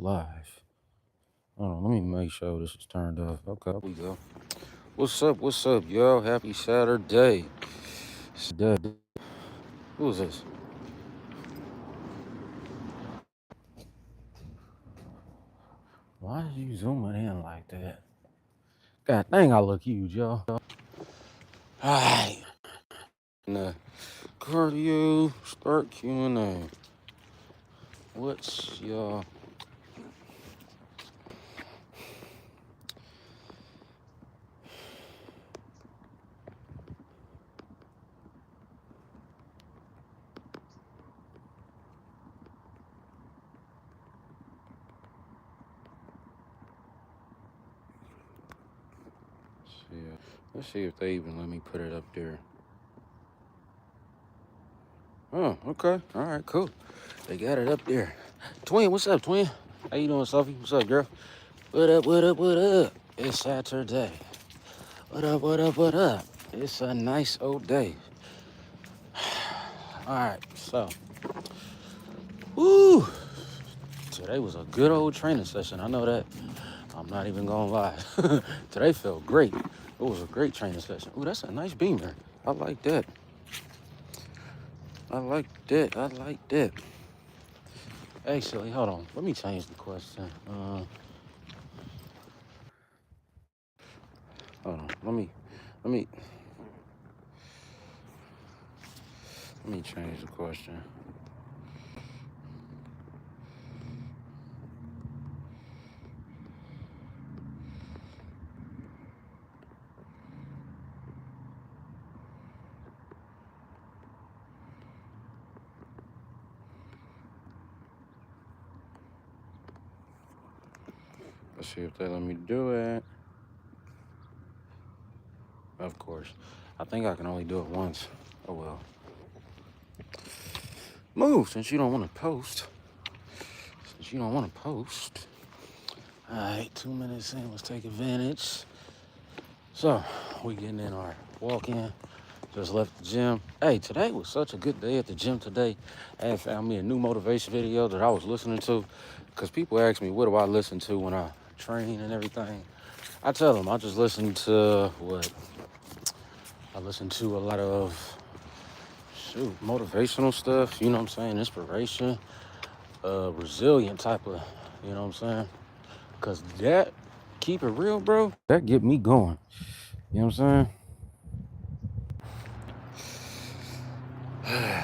Live. Hold on, let me make sure this is turned off. Okay, we go. What's up, y'all? Happy Saturday. Saturday. Who is this? Why is you zooming in like that? God dang, I look huge, y'all. Alright. Cardio, start Q&A. What's y'all? Let's see if they even let me put it up there. Oh, okay. All right, cool. They got it up there. Twin, what's up, twin? How you doing, Sophie? What's up, girl? What up, what up, what up? It's Saturday. What up, what up, what up? It's a nice old day. All right, so, woo! Today was a good old training session. I know that. I'm not even gonna lie. Today felt great. It was a great training session. Ooh, that's a nice beamer. I like that. I like that. I like that. Actually, hold on. Let me change the question. Hold on. Let me change the question. Let's see if they let me do it. Of course. I think I can only do it once. Oh well. Move, since you don't want to post. Since you don't want to post. All right, 2 minutes in. Let's take advantage. So, we getting in our walk-in. Just left the gym. Hey, today was such a good day at the gym today. I had found me a new motivation video that I was listening to. Because people ask me, what do I listen to when I train and everything? I tell them, I just listen to what? I listen to a lot of, motivational stuff. You know what I'm saying? Inspiration. Resilient type of, you know what I'm saying? Because that, keep it real, bro. That get me going. You know what I'm saying?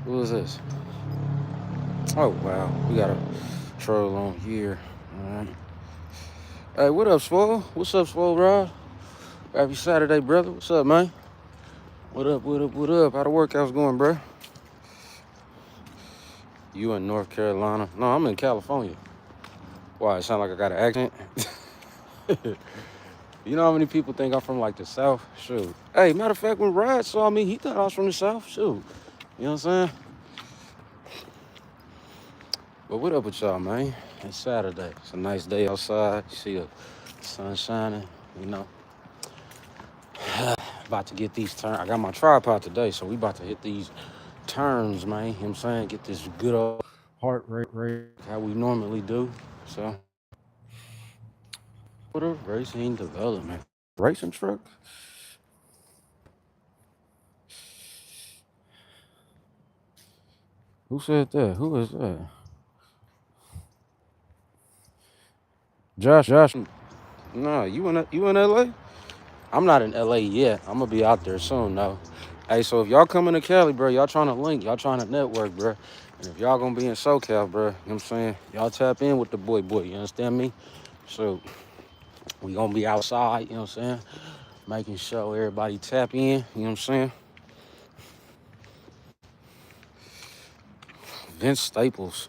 Who is this? Oh, wow. We got a troll on here. All right. Hey, what up, Swole? What's up, Swole Rod? Happy Saturday, brother. What's up, man? What up, what up, what up? How the workouts going, bro? You in North Carolina? No, I'm in California. Why, it sound like I got an accent? You know how many people think I'm from, like, the South? Shoot. Hey, matter of fact, when Rod saw me, he thought I was from the South. Shoot. You know what I'm saying? But what up with y'all, man? It's Saturday. It's a nice day outside. You see the sun shining, you know. About to get these turns. I got my tripod today, so we about to hit these turns, man. You know what I'm saying? Get this good old heart rate how we normally do. So, what a racing development. Racing truck? Who said that? Who is that? Josh. Nah, you in LA? I'm not in LA yet. I'm gonna be out there soon though. Hey, so if y'all coming to Cali, bro, y'all trying to link, y'all trying to network, bro. And if y'all gonna be in SoCal, bro, you know what I'm saying? Y'all tap in with the boy, you understand me? So we gonna be outside, you know what I'm saying? Making sure everybody tap in, you know what I'm saying? Vince Staples.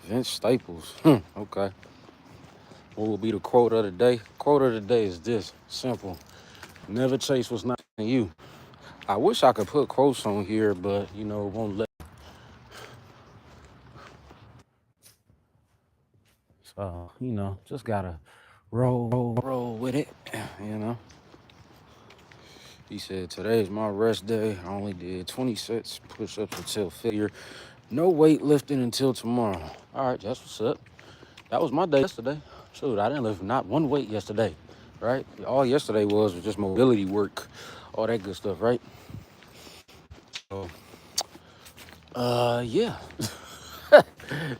Vince Staples. Okay. What will be the quote of the day? Quote of the day is this. Simple. Never chase what's not in you. I wish I could put quotes on here, but, you know, it won't let. So, you know, just gotta roll with it, you know. He said, today's my rest day. I only did 20 sets, push-ups until failure. No weightlifting until tomorrow. All right, that's what's up. That was my day yesterday. Shoot, I didn't lift not one weight yesterday, right? All yesterday was just mobility work, all that good stuff, right? So, yeah.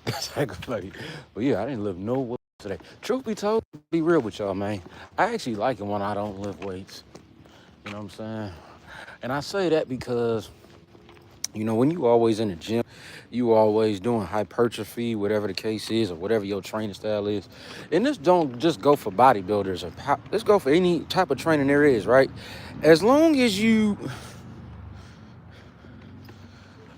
Exactly. But yeah, I didn't lift no weights today. Truth be told, be real with y'all, man. I actually like it when I don't lift weights. You know what I'm saying? And I say that because, when you always in the gym, you always doing hypertrophy, whatever the case is, or whatever your training style is. And this don't just go for bodybuilders or let's go for any type of training there is, right? As long as you,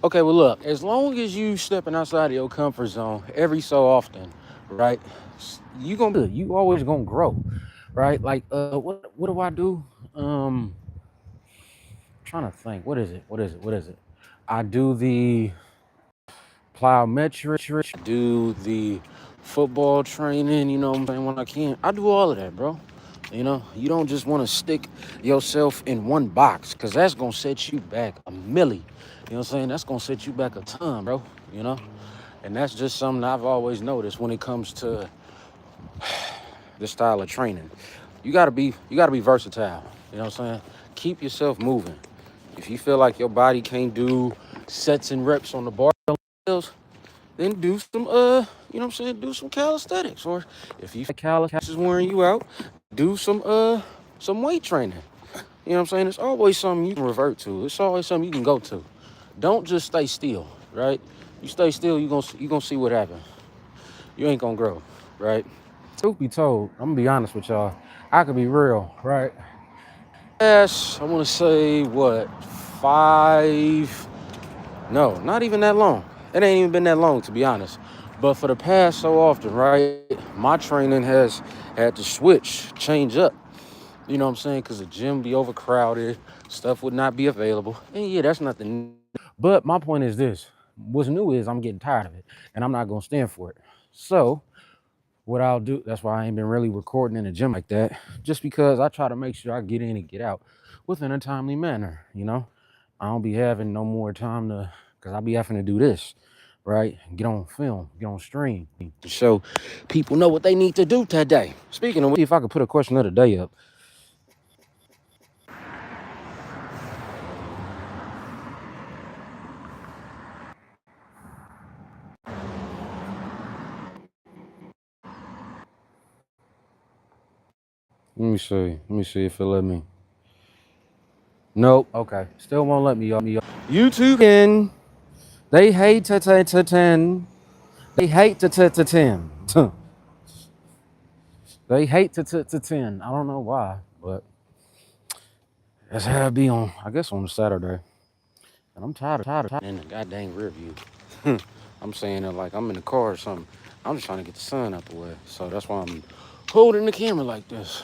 okay, well look, as long as you stepping outside of your comfort zone every so often, right? You always gonna grow, right? Like, what do I do? Trying to think, what is it? I do the plyometrics, do the football training, you know what I'm saying, when I can. I do all of that, bro. You don't just want to stick yourself in one box because that's going to set you back a milli. You know what I'm saying? That's going to set you back a ton, bro. You know? And that's just something I've always noticed when it comes to this style of training. You gotta be versatile. You know what I'm saying? Keep yourself moving. If you feel like your body can't do sets and reps on the barbells, then do some you know what I'm saying, do some calisthenics. Or if you feel like calisthenics is wearing you out, do some weight training. You know what I'm saying? It's always something you can revert to. It's always something you can go to. Don't just stay still, right? You stay still, you gonna see what happens. You ain't gonna grow, right? Truth be told, I'm gonna be honest with y'all. I could be real, right? Yes, I wanna say what, 5, no, not even that long. It ain't even been that long, to be honest. But for the past so often, right, my training has had to change up. You know what I'm saying? Because the gym be overcrowded, stuff would not be available. And yeah, that's nothing. But my point is this. What's new is I'm getting tired of it, and I'm not going to stand for it. So what I'll do, that's why I ain't been really recording in the gym like that, just because I try to make sure I get in and get out within a timely manner, I don't be having no more time because I'll be having to do this, right? Get on film, get on stream, to show people know what they need to do today. Speaking of which, if I could put a question of the day up. Let me see. Let me see if it let me. Nope. Okay. Still won't let me. YouTube and they hate to 10. They hate to 10. They hate to 10. I don't know why, but that's how it be on. I guess on a Saturday. And I'm tired in the goddamn rear view. I'm saying it like I'm in the car or something. I'm just trying to get the sun out the way. So that's why I'm holding the camera like this.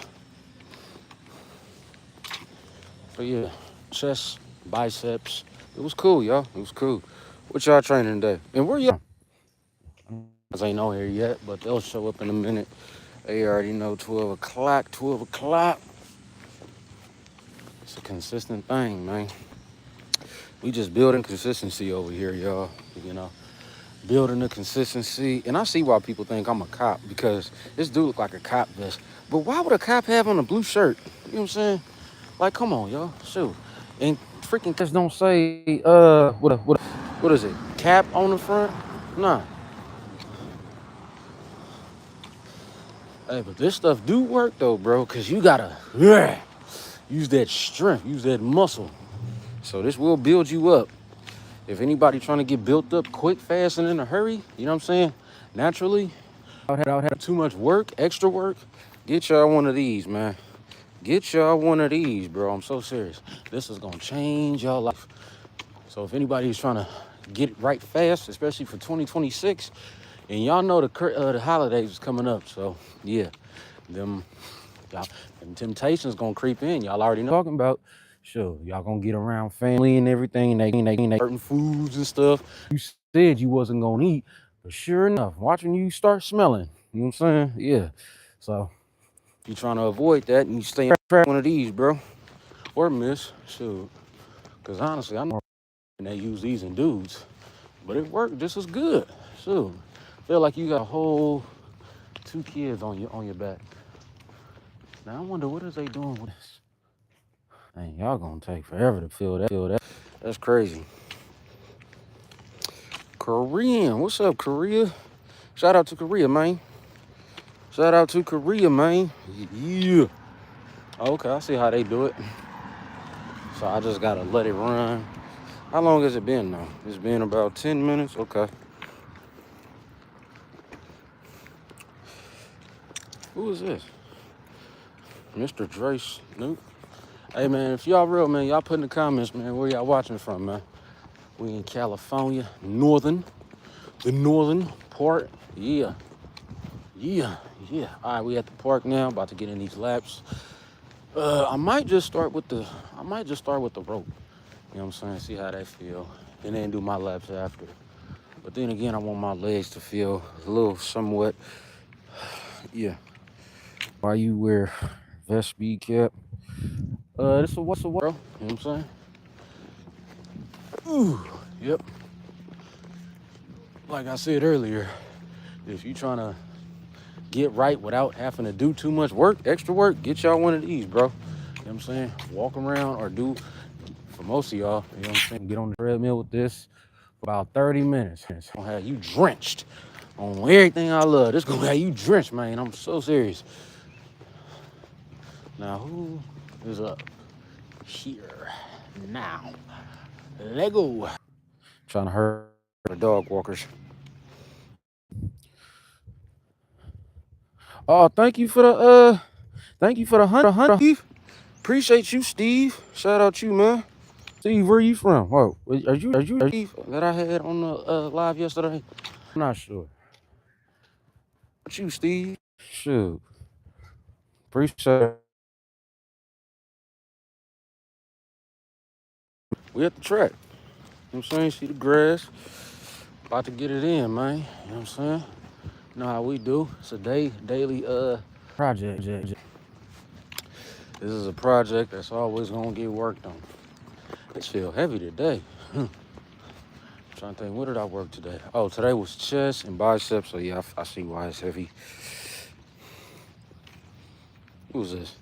But yeah, chest, biceps. It was cool, y'all. It was cool. What y'all training today? And where y'all? I ain't on here yet, but they'll show up in a minute. They already know 12 o'clock, 12 o'clock. It's a consistent thing, man. We just building consistency over here, y'all. Building the consistency. And I see why people think I'm a cop, because this dude look like a cop vest. But why would a cop have on a blue shirt? You know what I'm saying? Like, come on, y'all. Shoot. And freaking just don't say, what is it? Cap on the front? Nah. Hey, but this stuff do work though, bro, because you gotta use that strength, use that muscle. So this will build you up. If anybody trying to get built up quick, fast, and in a hurry, you know what I'm saying? Naturally, without having too much work, extra work, get y'all one of these, man. Get y'all one of these, bro. I'm so serious. This is gonna change y'all life. So if anybody's trying to get it right fast, especially for 2026, and y'all know the holidays is coming up, so yeah, them temptations gonna creep in. Y'all already know what I'm talking about. Sure, y'all gonna get around family and everything. They certain foods and stuff you said you wasn't gonna eat, but sure enough, watching you start smelling. You know what I'm saying? Yeah. So if you trying to avoid that and you stay on track one of these, bro, or miss, shoot. Because honestly, I know they use these in dudes. but it worked just as good. So, feel like you got a whole 2 kids on your back. Now I wonder what is they doing with this. Man, y'all gonna take forever to fill that. That's crazy. Korean, what's up, Korea? Shout out to Korea, man. Shout out to Korea, man. Yeah. Okay, I see how they do it. So I just gotta let it run. How long has it been now? It's been about 10 minutes. Okay. Who is this? Mr. Drace. Nope. Hey man, if y'all real, man, y'all put in the comments, man, where y'all watching from, man. We in California, the northern part. Yeah. Yeah. All right, we at the park now, about to get in these laps. I might just start with the rope. You know what I'm saying? See how that feel. And then do my laps after. But then again, I want my legs to feel a little somewhat, yeah. Why you wear vest speed cap? This a what's a what, bro? You know what I'm saying? Ooh, yep. Like I said earlier, if you trying to get right without having to do too much work, extra work, get y'all one of these, bro. You know what I'm saying? Walk around or do, for most of y'all, you know what I'm saying? Get on the treadmill with this for about 30 minutes. It's gonna have you drenched on everything I love. This gonna have you drenched, man. I'm so serious. Now, who is up here now? Lego. Trying to hurt the dog walkers. Oh, thank you for the $100. Steve. Appreciate you, Steve. Shout out you, man. Steve, where you from? Whoa, are you Steve that I had on the live yesterday? I'm not sure. But you, Steve. Shoot. Appreciate it. We at the track. You know what I'm saying? See the grass. About to get it in, man. You know what I'm saying? You know how we do. It's a daily project. This is a project that's always gonna get worked on. It feel heavy today. Trying to think, what did I work today? Oh, today was chest and biceps. So yeah, I see why it's heavy. Who's this?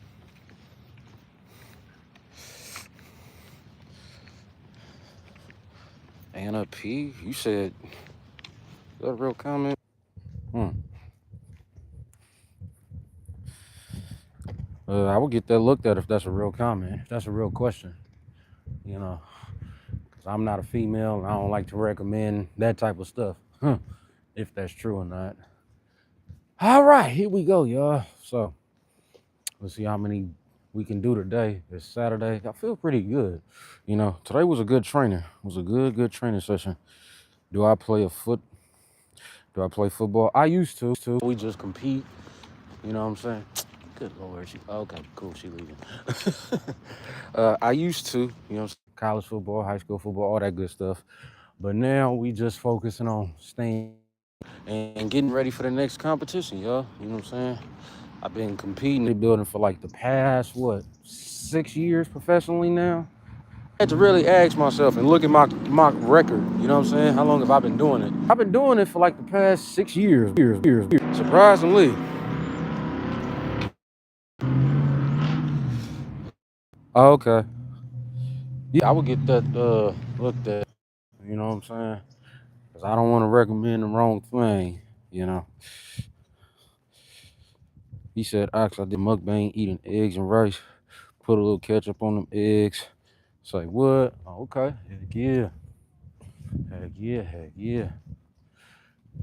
Anna P. You said, is that a real comment? I would get that looked at if that's a real comment. If that's a real question. You know, because I'm not a female and I don't like to recommend that type of stuff. If that's true or not. All right, here we go, y'all. So let's see how many we can do today. It's Saturday. I feel pretty good. You know, today was a good training. It was a good training session. Do I play football? I used to. We just compete. You know what I'm saying? Good Lord. Okay, cool. She leaving. I used to, you know, college football, high school football, all that good stuff. But now we just focusing on staying and getting ready for the next competition, y'all. You know what I'm saying? I've been competing in building for like the past, 6 years professionally now. I had to really ask myself and look at my record. You know what I'm saying? How long have I been doing it? I've been doing it for like the past 6 years. Surprisingly. Oh, okay. Yeah, I would get that looked at. You know what I'm saying? Because I don't want to recommend the wrong thing, you know. He said, Ox, I did mukbang eating eggs and rice. Put a little ketchup on them eggs. It's like, what? Oh, okay. Heck yeah.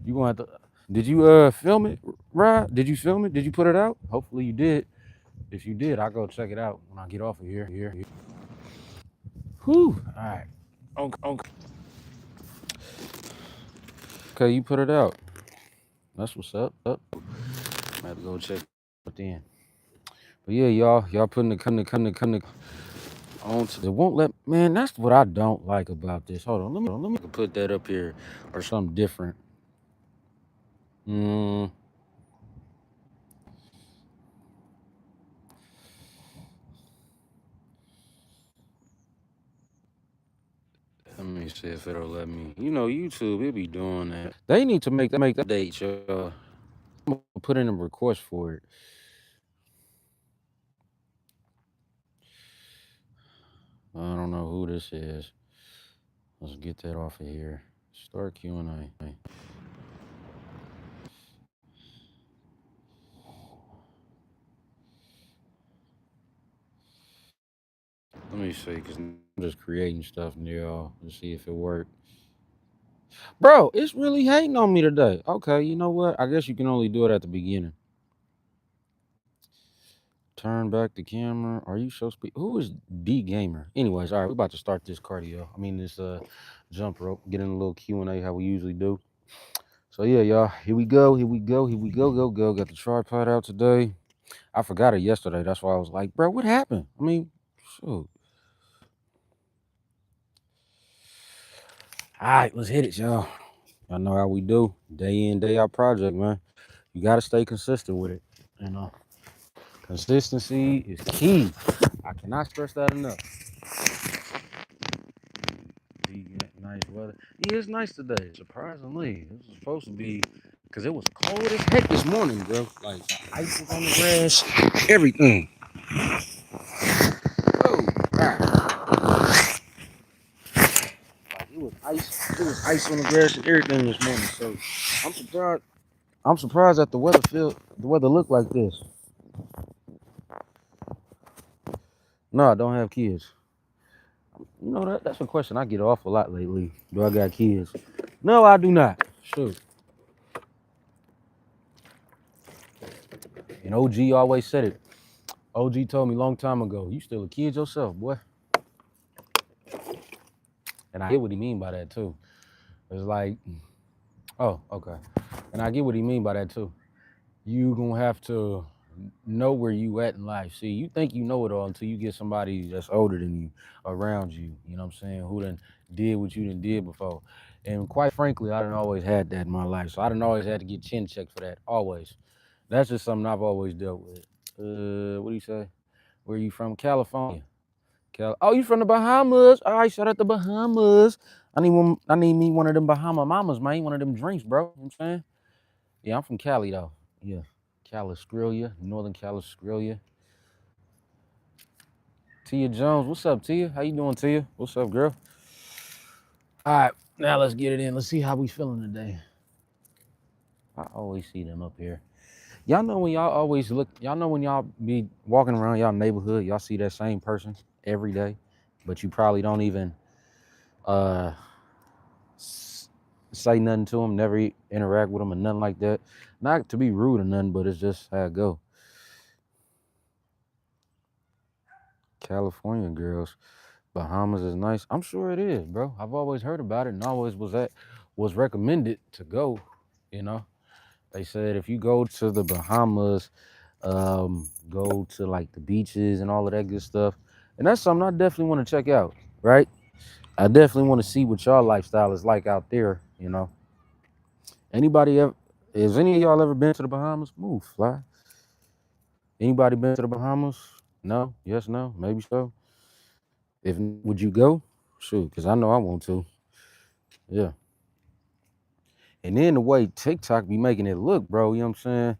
You gonna have to, did you film it, Rod? Did you film it? Did you put it out? Hopefully you did. If you did, I'll go check it out when I get off of here. Whew. All right. Okay, you put it out. That's what's up. I have to go check it then. But yeah, y'all putting the on to it won't let, man, that's what I don't like about this. Hold on, let me put that up here or something different. Let me see if it'll let me. You know, YouTube, it be doing that. They need to make that date, y'all. I'm gonna put in a request for it. I don't know who this is. Let's get that off of here. Start Q&A. Let me see, because I'm just creating stuff near y'all to see if it worked. Bro, it's really hating on me today. Okay, you know what? I guess you can only do it at the beginning. Turn back the camera. Are you so speed? Who is D Gamer? Anyways, all right, we're about to start this cardio. I mean, this jump rope. Get in a little Q&A how we usually do. So yeah, y'all, here we go. Go. Got the tripod out today. I forgot it yesterday. That's why I was like, bro, what happened? I mean, shoot. All right, let's hit it, y'all. Y'all know how we do. Day in, day out project, man. You gotta stay consistent with it. You know, consistency is key. I cannot stress that enough. Nice weather. Yeah, it's nice today. Surprisingly, it was supposed to be because it was cold as heck this morning, bro. Like ice was on the grass, everything. Oh, God. Like it was ice. It was ice on the grass and everything this morning. So I'm surprised. I'm surprised that the weather looked like this. No, I don't have kids. You know that's a question I get off a lot lately. Do I got kids? No, I do not. Shoot. And OG always said it. OG told me a long time ago, you still a kid yourself, boy. And I get what he mean by that too. It's like, oh, okay. And I get what he mean by that too. You gonna have to know where you at in life. See, you think you know it all until you get somebody that's older than you around you. You know what I'm saying? Who done did what you done did before. And quite frankly, I done always had that in my life. So I done always had to get chin checked for that. Always. That's just something I've always dealt with. What do you say? Where you from? California. Oh, you from the Bahamas? All right, shout out the Bahamas. I need me one of them Bahama mamas, man. One of them drinks, bro. You know what I'm saying? Yeah, I'm from Cali though. Yeah. Caliskrillia, Northern Caliskrillia. Tia Jones, what's up, Tia? How you doing, Tia? What's up, girl? All right, now let's get it in. Let's see how we feeling today. I always see them up here. Y'all know when y'all always look, y'all know when y'all be walking around y'all neighborhood, y'all see that same person every day, but you probably don't even uh say nothing to them, never interact with them or nothing like that. Not to be rude or nothing, but it's just how it go. California girls, Bahamas is nice. I'm sure it is, bro. I've always heard about it and always was recommended to go. You know, they said if you go to the Bahamas, go to like the beaches and all of that good stuff, and that's something I definitely want to check out. Right? I definitely want to see what y'all lifestyle is like out there. You know, anybody ever? Has any of y'all ever been to the Bahamas? Move, fly. Anybody been to the Bahamas? No? Yes? No? Maybe so. If would you go? Shoot, because I know I want to. Yeah. And then the way TikTok be making it look, bro, you know what I'm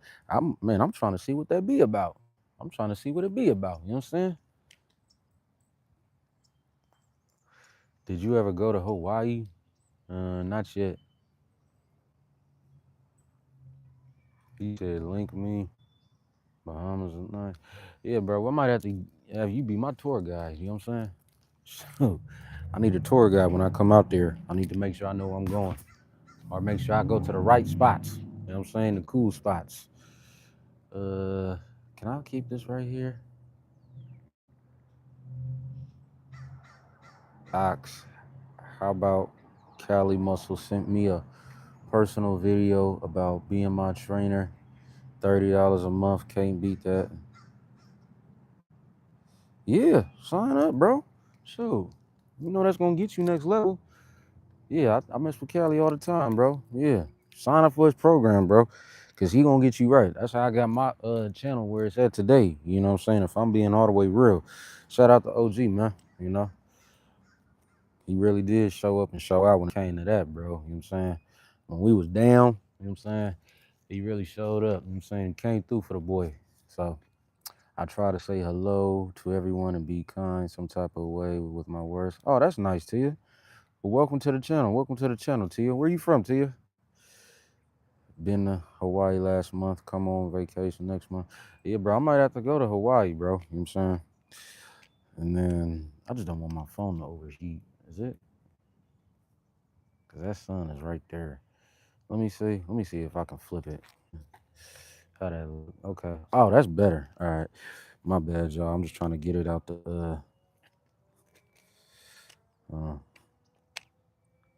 saying? I'm trying to see what that be about. I'm trying to see what it be about. You know what I'm saying? Did you ever go to Hawaii? Not yet. He said, link me. Bahamas is nice. Yeah, bro. I might have to have you be my tour guide. You know what I'm saying? So, I need a tour guide when I come out there. I need to make sure I know where I'm going. Or make sure I go to the right spots. You know what I'm saying? The cool spots. Can I keep this right here? Ox. How about Cali Muscle sent me a personal video about being my trainer. $30 a month. Can't beat that. Yeah, sign up, bro. Shoot. You know that's gonna get you next level. Yeah, I mess with Cali all the time, bro. Yeah. Sign up for his program, bro. Cause he gonna get you right. That's how I got my channel where it's at today. You know what I'm saying? If I'm being all the way real. Shout out to OG, man. You know. He really did show up and show out when it came to that, bro. You know what I'm saying? When we was down, you know what I'm saying? He really showed up. You know what I'm saying? He came through for the boy. So I try to say hello to everyone and be kind some type of way with my words. Oh, that's nice, Tia. Well, welcome to the channel. Welcome to the channel, Tia. Where you from, Tia? Been to Hawaii last month. Come on vacation next month. Yeah, bro. I might have to go to Hawaii, bro. You know what I'm saying? And then I just don't want my phone to overheat. Is it? Because that sun is right there. Let me see. Let me see if I can flip it. How that look? Okay. Oh, that's better. All right. My bad, y'all. I'm just trying to get it out the.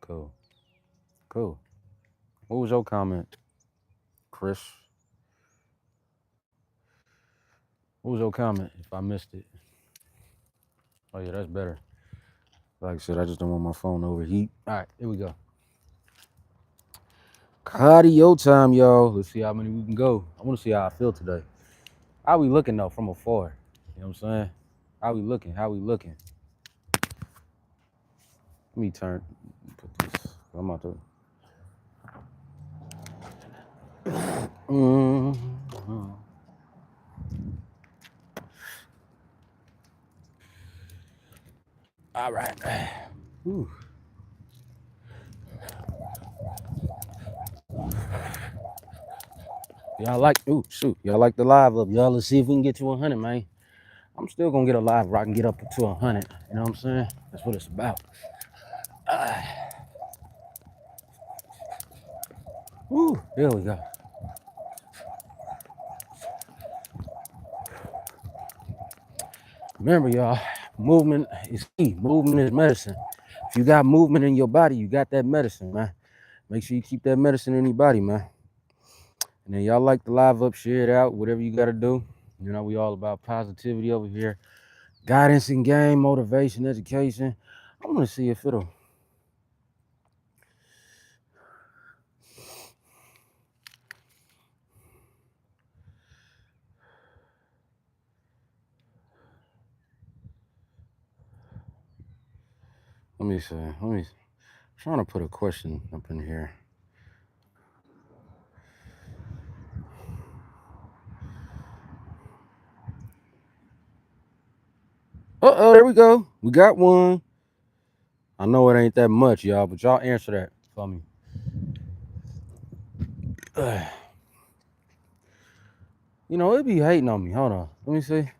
Cool. Cool. What was your comment, Chris? What was your comment? If I missed it. Oh yeah, that's better. Like I said, I just don't want my phone to overheat. All right, here we go. Cardio time, y'all. Let's see how many we can go. I want to see how I feel today. How we looking though from afar? You know what I'm saying? How we looking? How we looking? Let me turn. Put this. I'm out to. Mm-hmm. All right. Whew. Y'all like? Ooh, shoot. Y'all like the live up? Y'all, let's see if we can get to 100, man. I'm still gonna get a live where I can get up to 100. You know what I'm saying? That's what it's about. Woo, there we go. Remember, y'all, movement is key. Movement is medicine. If you got movement in your body, you got that medicine, man. Make sure you keep that medicine in your body, man. And then y'all like the live up, share it out, whatever you gotta do. You know, we all about positivity over here. Guidance in game, motivation, education. I wanna see if it'll. Let me see. I'm trying to put a question up in here. Uh-oh, there we go. We got one. I know it ain't that much, y'all, but y'all answer that for me. You know, it be hating on me. Hold on. Let me see.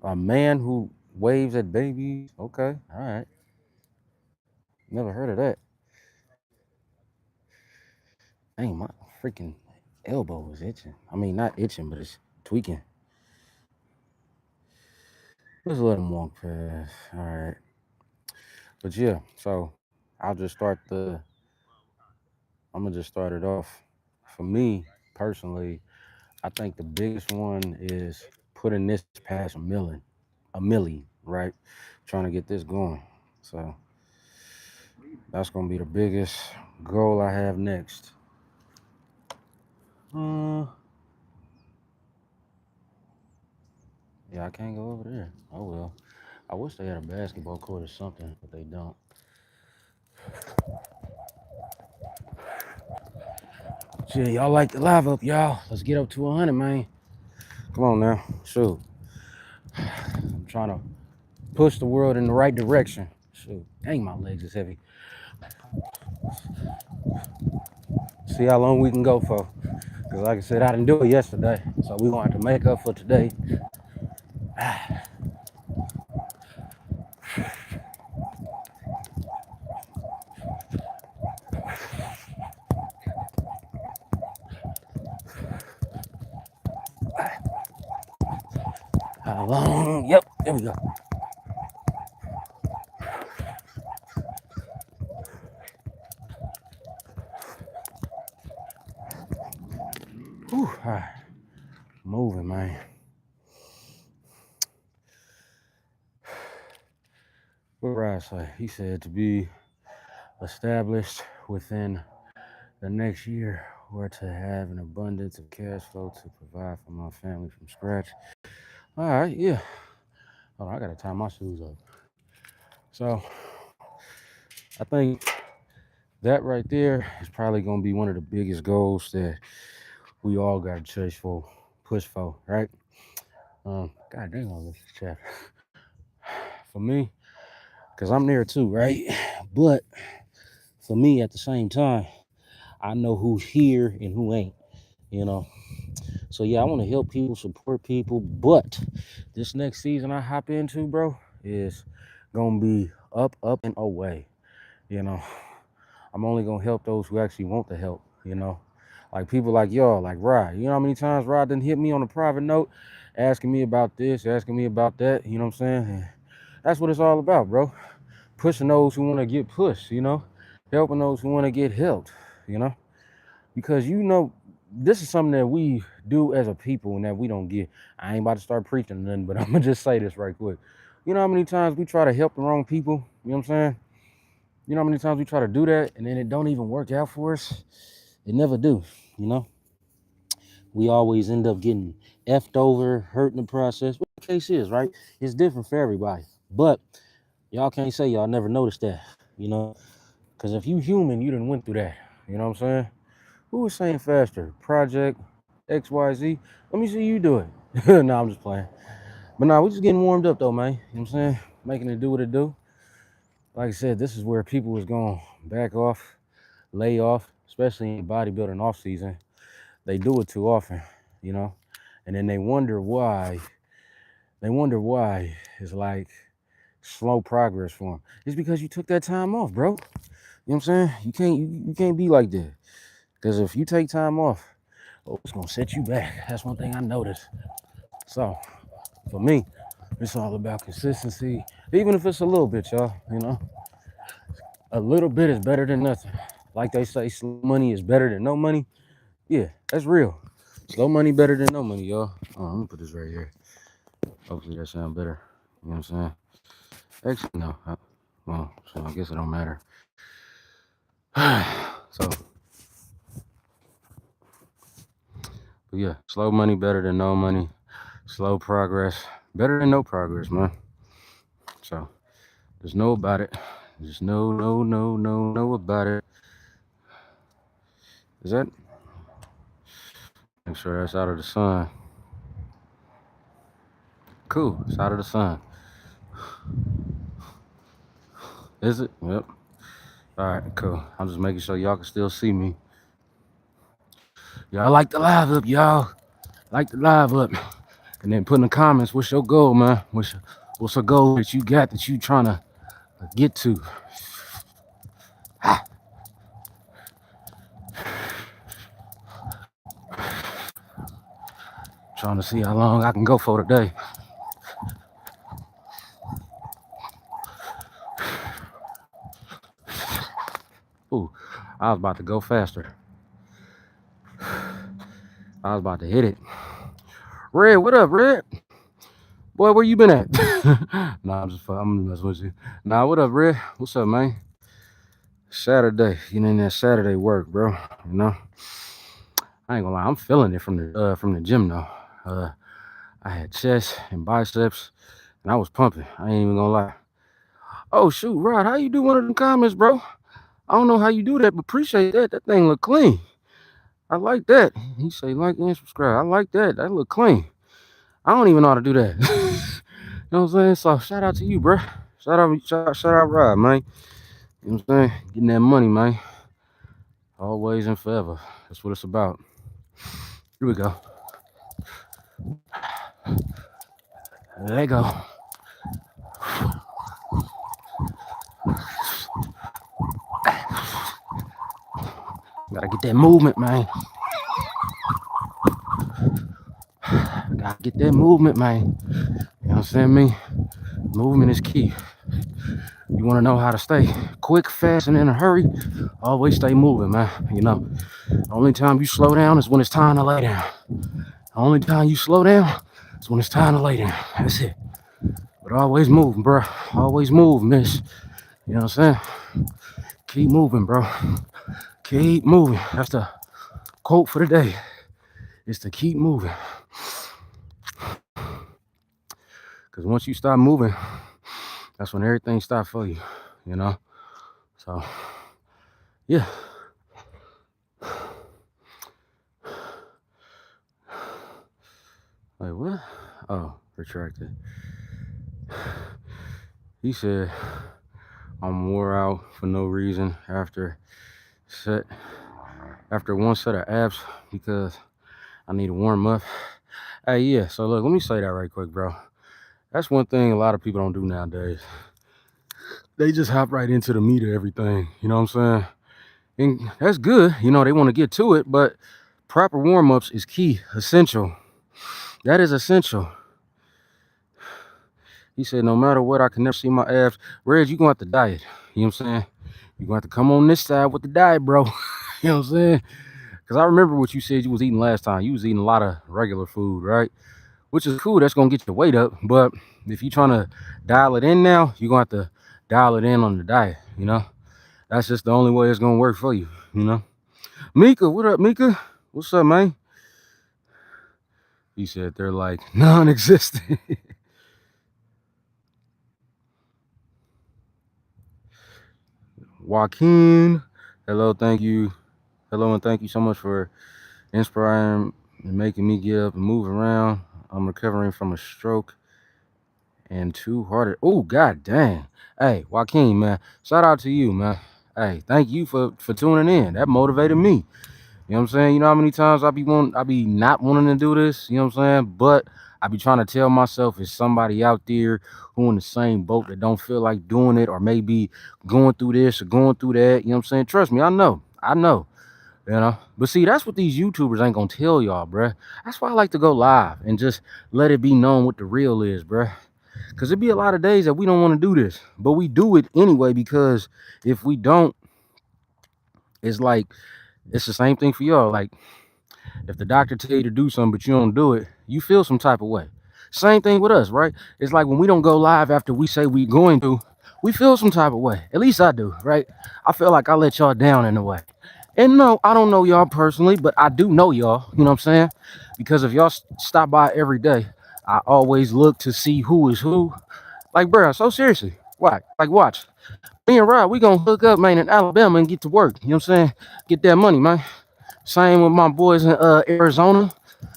A man who waves at babies. Okay. All right. Never heard of that. Dang, my freaking elbow is itching. I mean, not itching, but it's tweaking. Let's let him walk past. All right. But yeah, so I'll just start the. I'm gonna just start it off. For me personally, I think the biggest one is putting this past a millie, right? Trying to get this going. So that's gonna be the biggest goal I have next. Yeah, I can't go over there. Oh well. I wish they had a basketball court or something, but they don't. So yeah, y'all like the live up, y'all. Let's get up to 100, man. Come on now. Shoot. I'm trying to push the world in the right direction. Shoot. Dang, my legs is heavy. See how long we can go for. Because like I said, I didn't do it yesterday. So we're going to have to make up for today. How long? Yep, there we go. Whew, all right. Moving, man. What did I say? He said to be established within the next year where to have an abundance of cash flow to provide for my family from scratch. All right, yeah. Oh, I gotta tie my shoes up. So I think that right there is probably gonna be one of the biggest goals that we all gotta chase for, push for, right? God dang all this chat. For me, because I'm there too, right? But for me at the same time, I know who's here and who ain't, you know. So yeah, I want to help people, support people, but this next season I hop into, bro, is gonna be up and away. You know, I'm only gonna help those who actually want the help. You know, like people like y'all, like Rod. You know how many times Rod didn't hit me on a private note, asking me about this, asking me about that. You know what I'm saying? And that's what it's all about, bro. Pushing those who want to get pushed. You know, helping those who want to get helped. You know, because you know this is something that we do as a people and that we don't get. I ain't about to start preaching or nothing, but I'm gonna just say this right quick. You know how many times we try to help the wrong people? You know what I'm saying? You know how many times we try to do that and then it don't even work out for us? It never do, you know? We always end up getting effed over, hurt in the process. What the case is, right? It's different for everybody. But y'all can't say y'all never noticed that, you know? Because if you human, you done went through that. You know what I'm saying? Who was saying faster? Project XYZ? Let me see you do it. No, I'm just playing. But nah, we just getting warmed up though, man. You know what I'm saying? Making it do what it do. Like I said, this is where people is going to back off, lay off, especially in bodybuilding off season. They do it too often, you know? And then they wonder why. They wonder why it's like slow progress for them. It's because you took that time off, bro. You know what I'm saying? You can't be like that. Because if you take time off, oh, it's gonna set you back. That's one thing I noticed. So for me, it's all about consistency. Even if it's a little bit, y'all, you know. A little bit is better than nothing. Like they say, slow money is better than no money. Yeah, that's real. Slow money better than no money, y'all. Oh, I'm gonna put this right here. Hopefully that sounds better. You know what I'm saying? Actually, no. Well, so I guess it don't matter. So, but yeah, slow money better than no money. Slow progress better than no progress, man. So, just know about it. Just know about it. Is that? Make sure that's out of the sun. Cool. It's out of the sun. Is it? Yep. All right, cool. I'm just making sure y'all can still see me. Y'all like the live up, y'all. Like the live up. And then put in the comments, what's your goal, man? What's a goal that you got that you trying to get to? Trying to see how long I can go for today. Ooh, I was about to go faster. I was about to hit it. Red, what up, Red? Boy, where you been at? Nah, I'm messing with you. Nah, what up, Red? What's up, man? Saturday, getting in that Saturday work, bro. You know, I ain't gonna lie, I'm feeling it from the gym though. I had chest and biceps, and I was pumping. I ain't even gonna lie. Oh shoot, Rod, how you do one of them comments, bro? I don't know how you do that, but appreciate that. That thing look clean. I like that. He say like and subscribe. I like that. That look clean. I don't even know how to do that. You know what I'm saying? So shout out to you, bro. Shout out, Rod, man. You know what I'm saying? Getting that money, man. Always and forever. That's what it's about. Here we go. Let go. Gotta get that movement, man. Gotta get that movement, man. You know what I'm saying, me? Movement is key. You want to know how to stay quick, fast, and in a hurry? Always stay moving, man. You know, the only time you slow down is when it's time to lay down. The only time you slow down is when it's time to lay down. That's it. But always moving, bro. Always move, miss. You know what I'm saying? Keep moving, bro. Keep moving. That's the quote for the day is to keep moving. Because once you stop moving, that's when everything stops for you, you know? So, yeah. Wait, what? Oh, retracted. He said, I'm wore out for no reason after one set of abs because I need to warm up. Hey, yeah, so look, let me say that right quick, bro. That's one thing a lot of people don't do nowadays. They just hop right into the meat of everything, you know what I'm saying? And that's good, you know, they want to get to it, but proper warm-ups is key, essential. That is essential. He said, no matter what, I can never see my abs. Reg, you gonna have to diet. You know what I'm saying? You're gonna have to come on this side with the diet, bro. You know what I'm saying? Because I remember what you said you was eating last time. You was eating a lot of regular food, right? Which is cool. That's gonna get your weight up. But if you're trying to dial it in now, you're gonna have to dial it in on the diet, you know? That's just the only way it's gonna work for you, you know? Mika, what up, Mika? What's up, man? He said they're like non-existent. Joaquin, hello, thank you. Hello, and thank you so much for inspiring and making me get up and move around. I'm recovering from a stroke and 2 hearted. Oh, god dang. Hey, Joaquin, man, shout out to you, man. Hey, thank you for tuning in. That motivated me. You know what I'm saying? You know how many times I be not wanting to do this, you know what I'm saying? But I be trying to tell myself it's somebody out there who in the same boat that don't feel like doing it or maybe going through this or going through that. You know what I'm saying? Trust me, I know. You know, but see, that's what these YouTubers ain't gonna tell y'all, bruh. That's why I like to go live and just let it be known what the real is, bruh. Because it be a lot of days that we don't want to do this, but we do it anyway because if we don't, it's like it's the same thing for y'all. Like if the doctor tell you to do something but you don't do it, you feel some type of way. Same thing with us, right? It's like when we don't go live after we say we going to, we feel some type of way. At least I do, right? I feel like I let y'all down in a way. And no, I don't know y'all personally, but I do know y'all, you know what I'm saying? Because if y'all stop by every day, I always look to see who is who. Like, bro, so seriously, why? Like, watch. Me and Rob, we gonna hook up, man, in Alabama and get to work. You know what I'm saying? Get that money, man. Same with my boys in Arizona.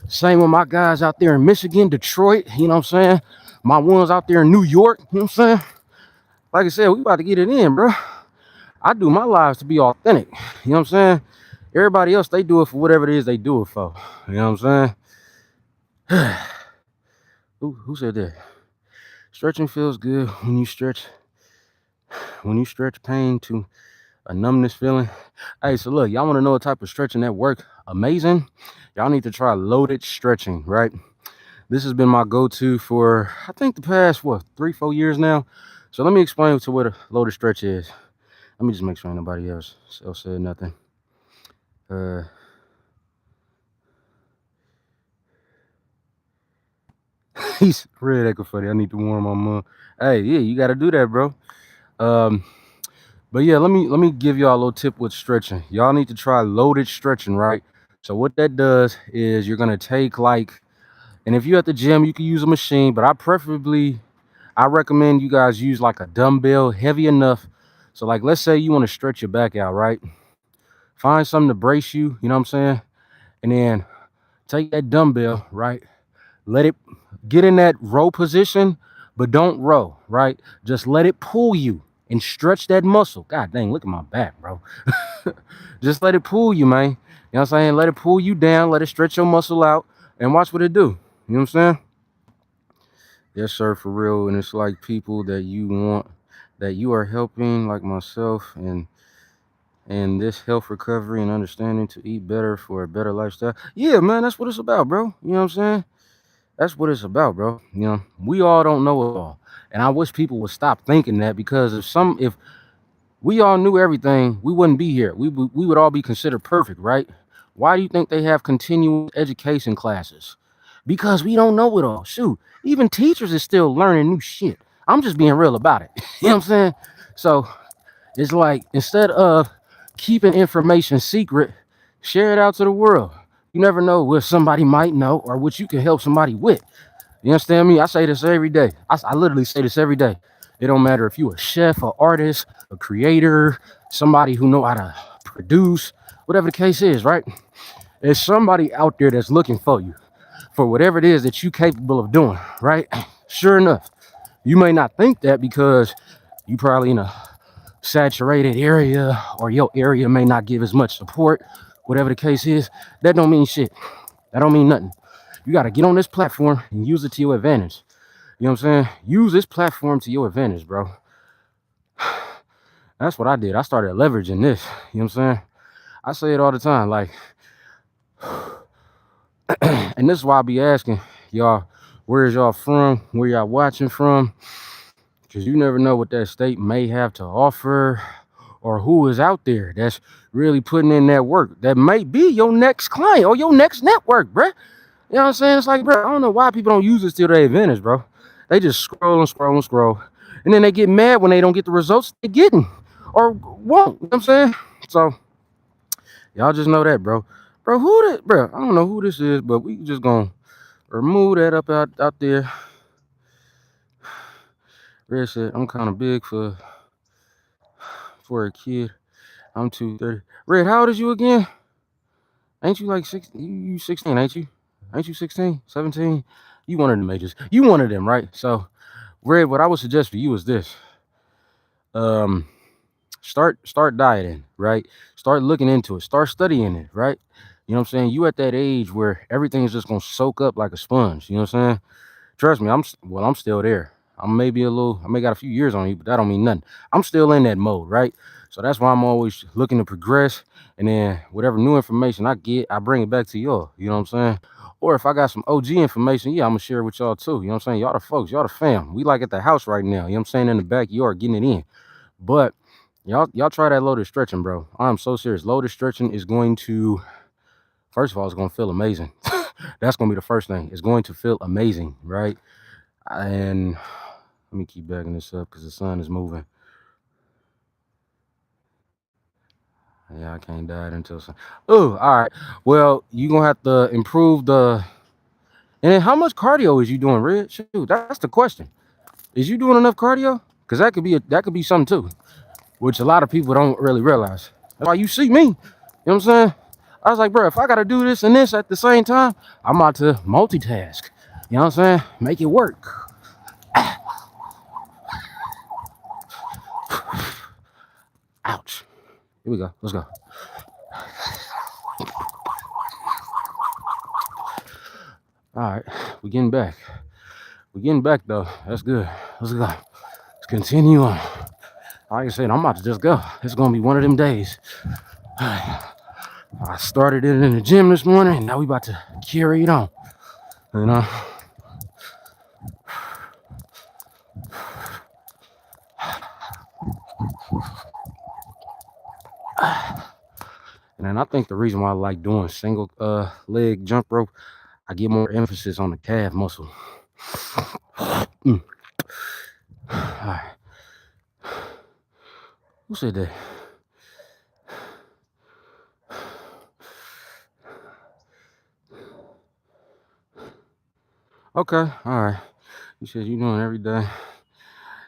Same with my guys out there in Michigan, Detroit. You know what I'm saying? My ones out there in New York. You know what I'm saying? Like I said, we about to get it in, bro. I do my lives to be authentic. You know what I'm saying? Everybody else, they do it for whatever it is they do it for. You know what I'm saying? Who said that? Stretching feels good when you stretch pain to a numbness feeling. Hey, so look, y'all want to know what type of stretching that work amazing? Y'all need to try loaded stretching, right? This has been my go-to for I think the past 3-4 years now. So let me explain to what a loaded stretch is. Let me just make sure nobody else said nothing. He's really that funny. I need to warn my mom. Hey, yeah, you got to do that, bro. But yeah, let me give y'all a little tip with stretching. Y'all need to try loaded stretching, right? So what that does is you're gonna take and if you're at the gym, you can use a machine, but I recommend you guys use like a dumbbell heavy enough. So like, let's say you want to stretch your back out, right? Find something to brace you, you know what I'm saying? And then take that dumbbell, right? Let it get in that row position, but don't row, right? Just let it pull you and stretch that muscle. God dang, look at my back, bro. Just let it pull you, man. You know what I'm saying? Let it pull you down, let it stretch your muscle out, and watch what it do. You know what I'm saying? Yes, sir, for real. And it's like people that you are helping, like myself, and this health recovery and understanding to eat better for a better lifestyle. Yeah, man, that's what it's about, bro. You know what I'm saying? That's what it's about, bro. You know, we all don't know it all. And I wish people would stop thinking that because if we all knew everything, we wouldn't be here. We would all be considered perfect, right? Why do you think they have continual education classes? Because we don't know it all. Shoot, even teachers is still learning new shit. I'm just being real about it. You know what I'm saying? So it's like instead of keeping information secret, Share it out to the world. You never know what somebody might know or what you can help somebody with. You understand me? I say this every day. I literally say this every day. It don't matter if you a chef, an artist, a creator, somebody who know how to produce, whatever the case is, right? There's somebody out there that's looking for you for whatever it is that you capable of doing, right? Sure enough, you may not think that because you probably in a saturated area or your area may not give as much support, whatever the case is. That don't mean shit. That don't mean nothing. You got to get on this platform and use it to your advantage. You know what I'm saying? Use this platform to your advantage, bro. That's what I did. I started leveraging this. You know what I'm saying? I say it all the time. Like, and this is why I be asking y'all, where's y'all from? Where y'all watching from? Because you never know what that state may have to offer or who is out there that's really putting in that work. That may be your next client or your next network, bruh. You know what I'm saying? It's like, bro, I don't know why people don't use this to their advantage, bro. They just scroll and scroll and scroll. And then they get mad when they don't get the results they're getting or won't. You know what I'm saying? So, y'all just know that, bro. Bro, who that? Bro, I don't know who this is, but we just gonna remove that up out there. Red said, I'm kind of big for a kid. I'm 230. Red, how old is you again? Ain't you like 16? You 16, ain't you? Ain't you 16, 17? You one of them ages. You one of them, right? So, Red, what I would suggest for you is this. Start dieting, right? Start looking into it. Start studying it, right? You know what I'm saying? You at that age where everything is just gonna soak up like a sponge. You know what I'm saying? Trust me, I'm still there. I may got a few years on you, but that don't mean nothing. I'm still in that mode, right? So that's why I'm always looking to progress. And then whatever new information I get, I bring it back to y'all. You know what I'm saying? Or if I got some OG information, yeah, I'm gonna share it with y'all too. You know what I'm saying? Y'all the folks, y'all the fam. We like at the house right now. You know what I'm saying? In the backyard, getting it in. But y'all try that loaded stretching, bro. I'm so serious. Loaded stretching is going to, first of all, it's gonna feel amazing. That's gonna be the first thing. It's going to feel amazing, right? And let me keep backing this up because the sun is moving. Yeah, I can't diet until sun. Oh, all right. Well, you gonna have to improve the. And then how much cardio is you doing, Red? Shoot, that's the question. Is you doing enough cardio? Because that could be something too, which a lot of people don't really realize. That's why you see me. You know what I'm saying? I was like, bro, if I gotta do this and this at the same time, I'm about to multitask. You know what I'm saying? Make it work. Ouch. Here we go. Let's go. All right, we're getting back. We're getting back though. That's good. Let's go. Let's continue on. Like I said, I'm about to just go. It's gonna be one of them days. I started it in the gym this morning, and now we about to carry it on. You know. And then I think the reason why I like doing single leg jump rope, I get more emphasis on the calf muscle. All right. Who said that? Okay, all right. You said you're doing every day.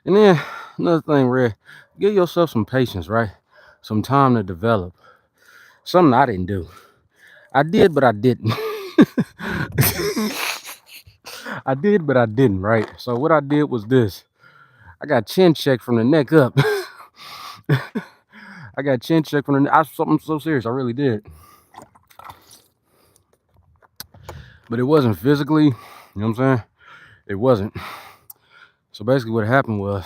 And then another thing, Red, give yourself some patience, right? Some time to develop. Something I didn't do. I did, but I didn't. I did, but I didn't, right? So what I did was this. I got chin check from the neck up. I got chin check from the neck. I'm so serious. I really did. But it wasn't physically. You know what I'm saying? It wasn't. So basically what happened was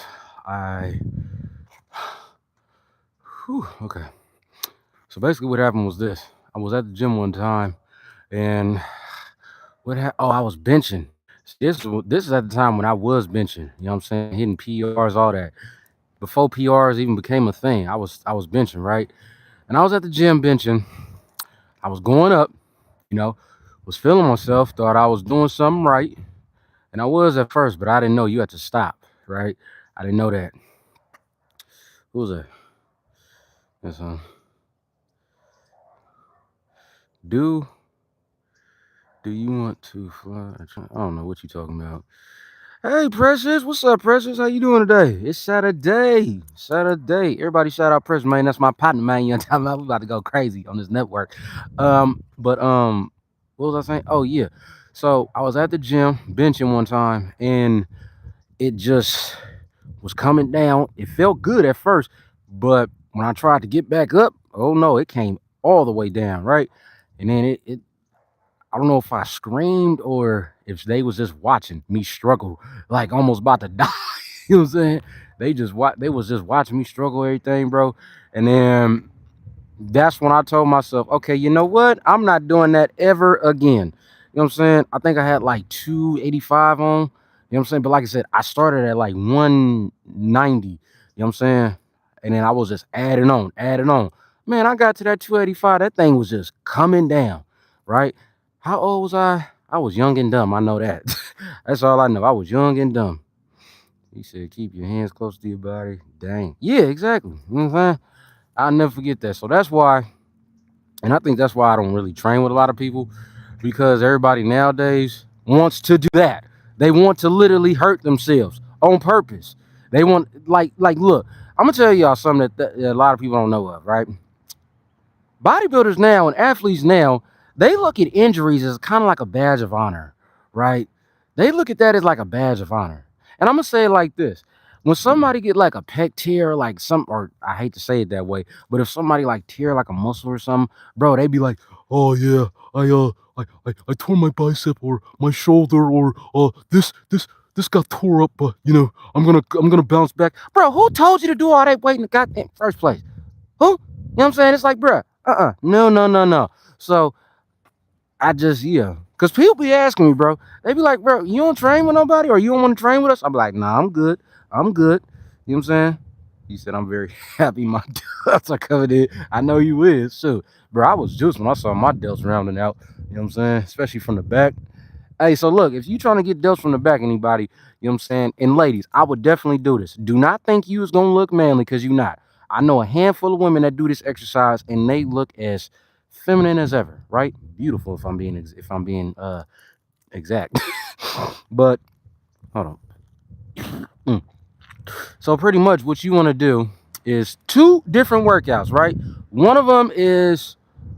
okay. So basically what happened was this. I was at the gym one time and I was benching. This is at the time when I was benching. You know what I'm saying? Hitting PRs, all that. Before PRs even became a thing, I was benching, right? And I was at the gym benching. I was going up, you know, was feeling myself, thought I was doing something right. And I was at first, but I didn't know you had to stop, right? I didn't know that. Who was that? That's Do do you want to fly? I don't know what you talking about. Hey, Precious, what's up, Precious? How you doing today? It's Saturday. Saturday. Everybody shout out Precious, man. That's my partner, man. You know what I'm talking about? We about to go crazy on this network. But what was I saying? Oh yeah. So I was at the gym benching one time, and it just was coming down. It felt good at first, but when I tried to get back up, oh no, it came all the way down, right? And then it I don't know if I screamed or if they was just watching me struggle, like almost about to die. You know what I'm saying? They was just watching me struggle everything, bro. And then that's when I told myself, okay, you know what? I'm not doing that ever again. You know what I'm saying? I think I had like 285 on. You know what I'm saying? But like I said, I started at like 190. You know what I'm saying? And then I was just adding on, adding on. Man, I got to that 285. That thing was just coming down, right? How old was I? I was young and dumb. I know that. That's all I know. I was young and dumb. He said, keep your hands close to your body. Dang. Yeah, exactly. You know what I'm saying? I'll never forget that. So that's why, and I think that's why I don't really train with a lot of people, because everybody nowadays wants to do that. They want to literally hurt themselves on purpose. They want look, I'm gonna tell y'all something that a lot of people don't know of, right? Bodybuilders now and athletes now, they look at injuries as kind of like a badge of honor, right? They look at that as like a badge of honor. And I'm gonna say it like this. When somebody get like a pec tear, like some, or I hate to say it that way, but if somebody like tear like a muscle or something, bro, they be like, "Oh yeah, I tore my bicep or my shoulder or this got tore up, but I'm gonna bounce back." Bro, who told you to do all that weight in the goddamn first place? Who? You know what I'm saying? It's like, bruh, no, no, no, no. So I just, yeah. Because people be asking me, bro. They be like, bro, you don't train with nobody or you don't want to train with us? I'm like, nah, I'm good. I'm good. You know what I'm saying? He said, I'm very happy my delts are coming in. I know you is. So, bro, I was juiced when I saw my delts rounding out. You know what I'm saying? Especially from the back. Hey, so look, if you trying to get delts from the back, anybody, you know what I'm saying? And ladies, I would definitely do this. Do not think you is gonna look manly because you not. I know a handful of women that do this exercise and they look as feminine as ever, right? Beautiful if I'm being exact. But hold on. Mm. So pretty much what you want to do is two different workouts, right? One of them is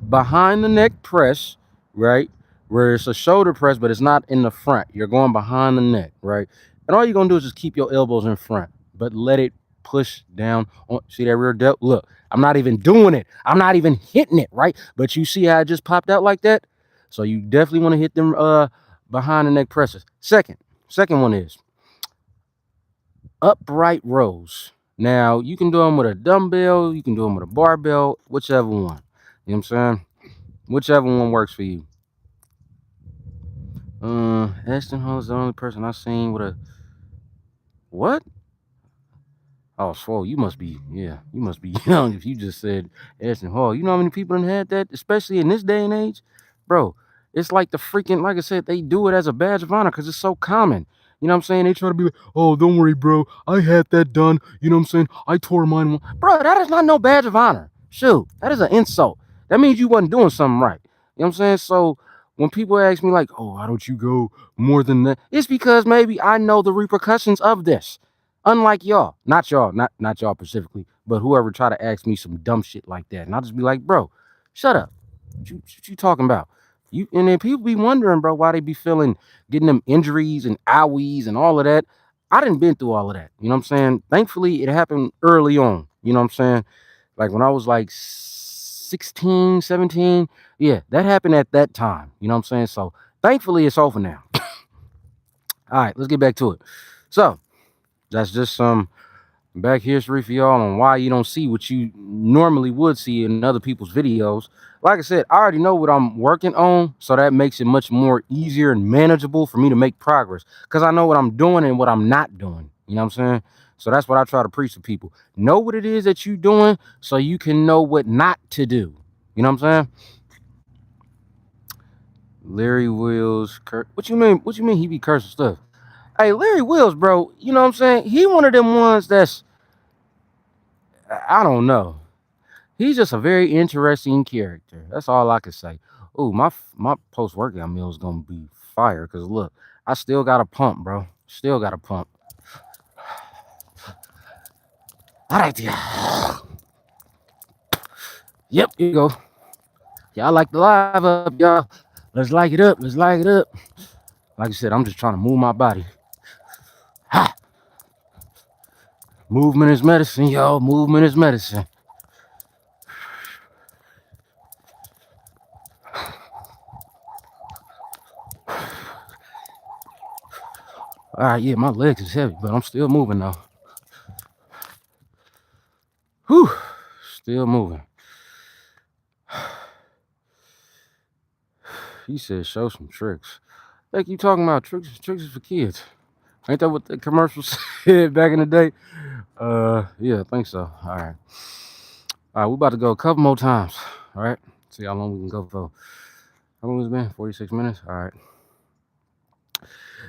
behind the neck press, right? Where it's a shoulder press, but it's not in the front. You're going behind the neck, right? And all you're gonna do is just keep your elbows in front, but let it push down on. See that rear delt? Look, I'm not even doing it. I'm not even hitting it, right? But you see how it just popped out like that? So you definitely want to hit them behind the neck presses. Second one is upright rows. Now you can do them with a dumbbell, you can do them with a barbell, whichever one. You know what I'm saying? Whichever one works for you. Ashton Hall is the only person I've seen with a what? Oh, Swole, you must be, yeah, you must be young if you just said Ashton Hall. You know how many people done had that, especially in this day and age? Bro, it's like the freaking, like I said, they do it as a badge of honor because it's so common. You know what I'm saying? They try to be like, oh, don't worry, bro. I had that done. You know what I'm saying? I tore mine. Bro, that is not no badge of honor. Shoot, that is an insult. That means you wasn't doing something right. You know what I'm saying? So when people ask me like, oh, why don't you go more than that? It's because maybe I know the repercussions of this. Unlike y'all, not y'all specifically, but whoever try to ask me some dumb shit like that, and I'll just be like, bro, shut up. What you talking about? You and then people be wondering, bro, why they be feeling getting them injuries and owies and all of that. I didn't been through all of that. You know what I'm saying? Thankfully, it happened early on. You know what I'm saying? Like when I was like 16, 17. Yeah, that happened at that time. You know what I'm saying? So thankfully, it's over now. All right, let's get back to it. So that's just some back history for y'all on why you don't see what you normally would see in other people's videos. Like I said, I already know what I'm working on, so that makes it much more easier and manageable for me to make progress because I know what I'm doing and what I'm not doing. You know what I'm saying? So that's what I try to preach to people. Know what it is that you're doing so you can know what not to do. You know what I'm saying? Larry Wills, what you mean? What you mean he be cursing stuff? Hey, Larry Wills, bro, you know what I'm saying? He one of them ones that's I don't know. He's just a very interesting character. That's all I can say. Ooh, my post workout meal is gonna be fire. Cause look, I still got a pump, bro. Still got a pump. All right, yeah. Yep, here you go. Y'all like the live up, y'all. Let's like it up. Let's like it up. Like I said, I'm just trying to move my body. Ha! Movement is medicine, y'all. Movement is medicine. All right, yeah, my legs is heavy, but I'm still moving though. Whew, still moving. He said, show some tricks. Like you talking about tricks is for kids. Ain't that what the commercials said back in the day? Yeah, I think so. All right. All right, we about to go a couple more times. All right. See how long we can go for. How long has it been? 46 minutes? All right.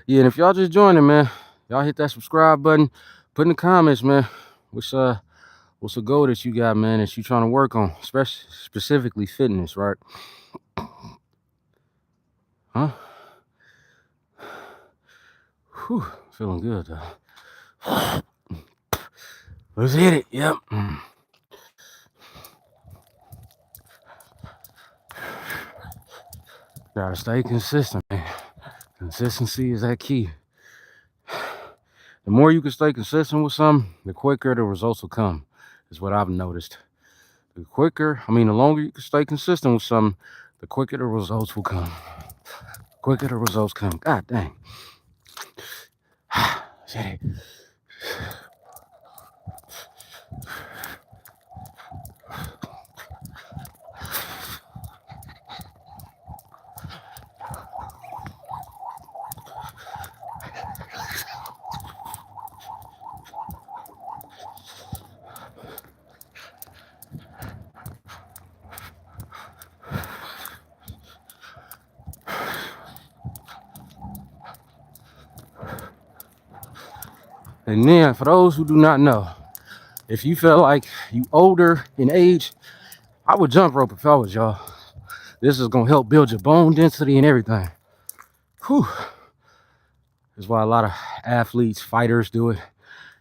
Yeah, and if y'all just joining, man, y'all hit that subscribe button. Put in the comments, man. What's a goal that you got, man, that you trying to work on, especially specifically fitness, right? Huh? Whew, feeling good though. Let's hit it. Yep. Gotta stay consistent, man. Consistency is that key. The more you can stay consistent with something, the quicker the results will come, is what I've noticed. The longer you can stay consistent with something, the quicker the results will come. Quicker the results come. God dang. Hit it. And then, for those who do not know, if you feel like you older in age, I would jump rope if I was y'all. This is gonna help build your bone density and everything. Whew. That's why a lot of athletes, fighters do it.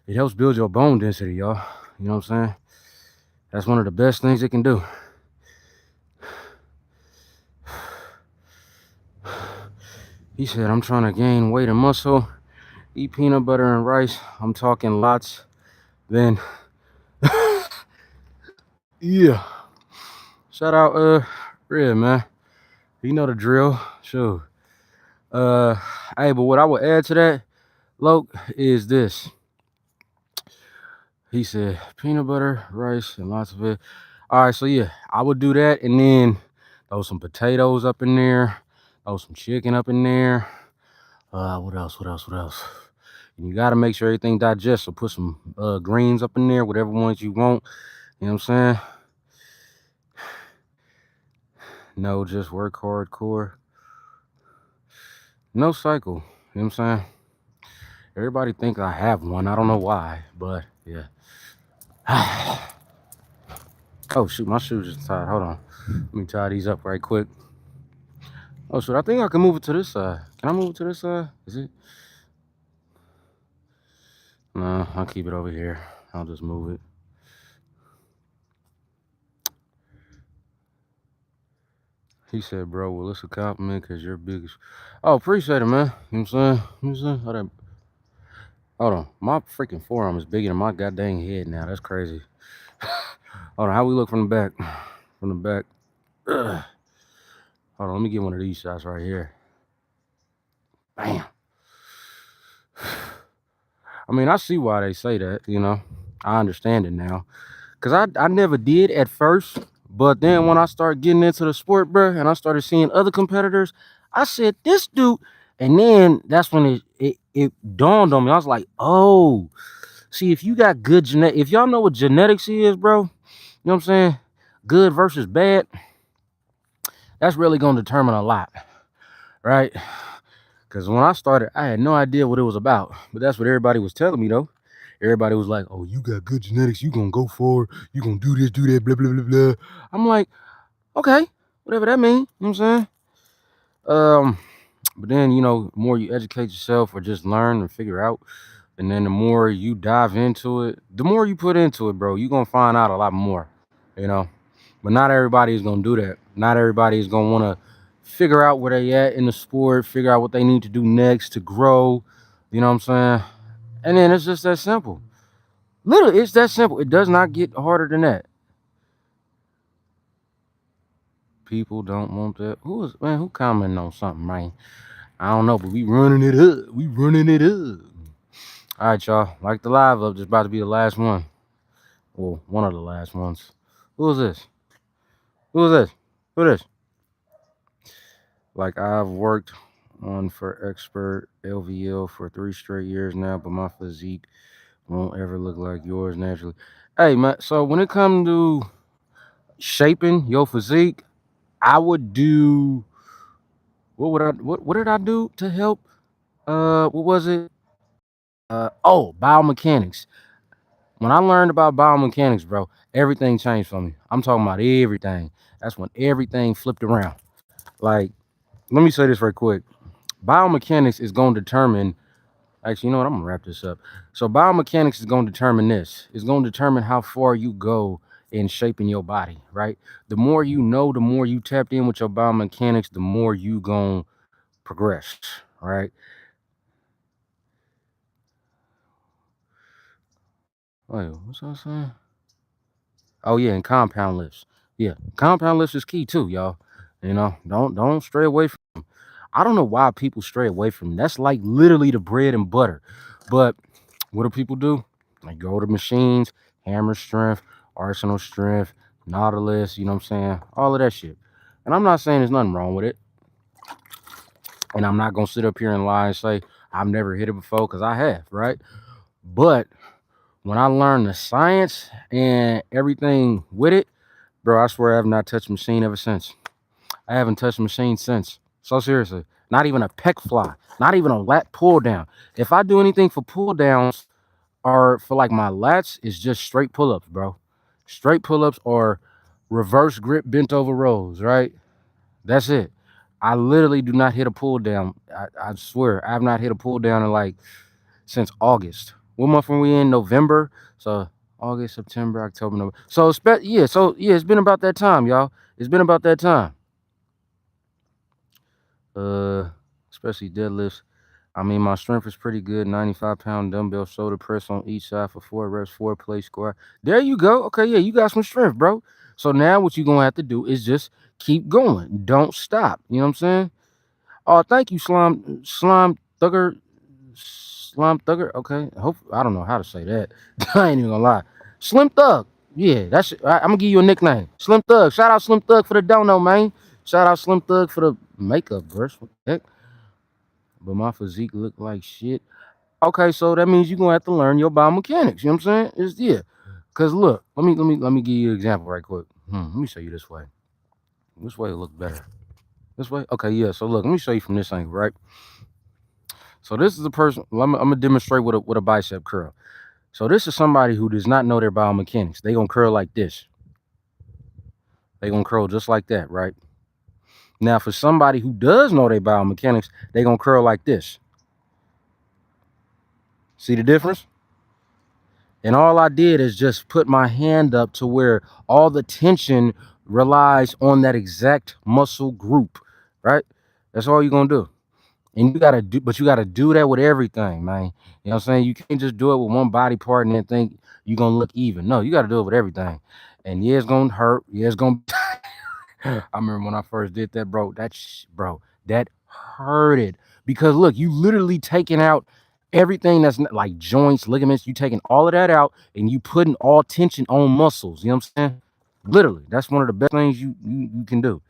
It helps build your bone density, y'all. You know what I'm saying? That's one of the best things it can do. He said, I'm trying to gain weight and muscle, eat peanut butter and rice. I'm talking lots. Then, yeah. Shout out, Red, man. You know the drill. Sure. Hey, but what I would add to that, Loke, is this. He said, peanut butter, rice, and lots of it. All right, so yeah, I would do that, and then throw some potatoes up in there, throw some chicken up in there. What else? And you got to make sure everything digests. So put some greens up in there, whatever ones you want. You know what I'm saying? No, just work hardcore. No cycle. You know what I'm saying? Everybody think I have one. I don't know why, but yeah. Oh shoot, my shoes are tied. Hold on. Let me tie these up right quick. Oh shoot, I think I can move it to this side. Can I move it to this side? Is it? No, I'll keep it over here. I'll just move it. He said, bro, well, it's a compliment because you're big. Oh, appreciate it, man. You know what I'm saying? Hold on. My freaking forearm is bigger than my goddamn head now. That's crazy. Hold on. How we look from the back? From the back. Ugh. Hold on. Let me get one of these shots right here. Bam. I mean, I see why they say that, you know. I understand it now. Because I never did at first. But then when I started getting into the sport, bro, and I started seeing other competitors, I said, this dude. And then that's when it dawned on me. I was like, oh, see, if you got good genetics, if y'all know what genetics is, bro, you know what I'm saying? Good versus bad, that's really going to determine a lot, right? Because when I started, I had no idea what it was about. But that's what everybody was telling me, though. Everybody was like, oh, you got good genetics. You going to go forward. You going to do this, do that, blah, blah, blah, blah. I'm like, okay. whatever that means. You know what I'm saying? Um, but then the more you educate yourself or just learn and figure out, and then the more you dive into it, the more you put into it, bro, you're gonna find out a lot more. You know, but not everybody is gonna do that. Not everybody is gonna want to figure out where they at in the sport, figure out what they need to do next to grow. You know what I'm saying? And then it's just that simple. Literally, it's that simple. It does not get harder than that. People don't want that. Who commenting on something, man? I don't know, but we running it up. We running it up. All right, y'all. Like the live up, just about to be the last one. Well, one of the last ones. Who is this? Who is this? Who is this? Like I've worked on for expert LVL for 3 straight years now, but my physique won't ever look like yours naturally. Hey man, so when it comes to shaping your physique, I would do what did I do to help? What was it? Biomechanics. When I learned about biomechanics, bro, everything changed for me. I'm talking about everything. That's when everything flipped around. Like, let me say this right quick. Biomechanics is going to determine. Actually, you know what? I'm gonna wrap this up. So biomechanics is gonna determine this. It's gonna determine how far you go in shaping your body, right? The more you know, the more you tapped in with your biomechanics, the more you gonna progress, right? Wait, what's I saying? Oh yeah, and compound lifts. Yeah, compound lifts is key too, y'all. Don't stray away from. I don't know why people stray away from. That's like literally the bread and butter. But what do people do? They go to machines, hammer strength, arsenal strength, Nautilus. You know what I'm saying? All of that shit. And I'm not saying there's nothing wrong with it. And I'm not gonna sit up here and lie and say I've never hit it before because I have, right? But when I learned the science and everything with it, bro, I swear I have not touched a machine ever since. I haven't touched a machine since. So seriously, not even a pec fly, not even a lat pull down. If I do anything for pull downs or for like my lats, it's just straight pull ups, bro. Straight pull ups or reverse grip bent over rows, right? That's it. I literally do not hit a pull down. I swear, I have not hit a pull down in like since August. What month are we in? November. So August, September, October, November. So it's been about that time, y'all. It's been about that time. Uh, Especially deadlifts. I mean, my strength is pretty good. 95-pound dumbbell shoulder press on each side for 4 reps, 4 plate squat. There you go. Okay, yeah, you got some strength, bro. So now what you're gonna have to do is just keep going. Don't stop. You know what I'm saying? Oh, thank you, Slime Thugger. Okay. Hope I don't know how to say that. I ain't even gonna lie. Slim Thug. Yeah, I'm gonna give you a nickname. Slim Thug. Shout out Slim Thug for the dono, man. Shout out Slim Thug for the makeup brush. What the heck? But my physique look like shit. Okay, so that means you're gonna have to learn your biomechanics. You know what I'm saying? Cause look, let me give you an example right quick. Let me show you this way. This way will look better. This way? Okay, yeah. So look, let me show you from this angle, right? So this is a person. I'm gonna demonstrate with a bicep curl. So this is somebody who does not know their biomechanics. They gonna curl like this. They gonna curl just like that, right? Now, for somebody who does know their biomechanics, they gonna curl like this. See the difference? And all I did is just put my hand up to where all the tension relies on that exact muscle group, right? That's all you're gonna do. And you gotta do that with everything, man. You know what I'm saying? You can't just do it with one body part and then think you're gonna look even. No, you gotta do it with everything. And yeah, it's gonna hurt. Yeah, it's gonna I remember when I first did that, bro. Bro, that hurted. Because look, you literally taking out everything that's like joints, ligaments, you taking all of that out and you putting all tension on muscles. You know what I'm saying? Literally, that's one of the best things you can do.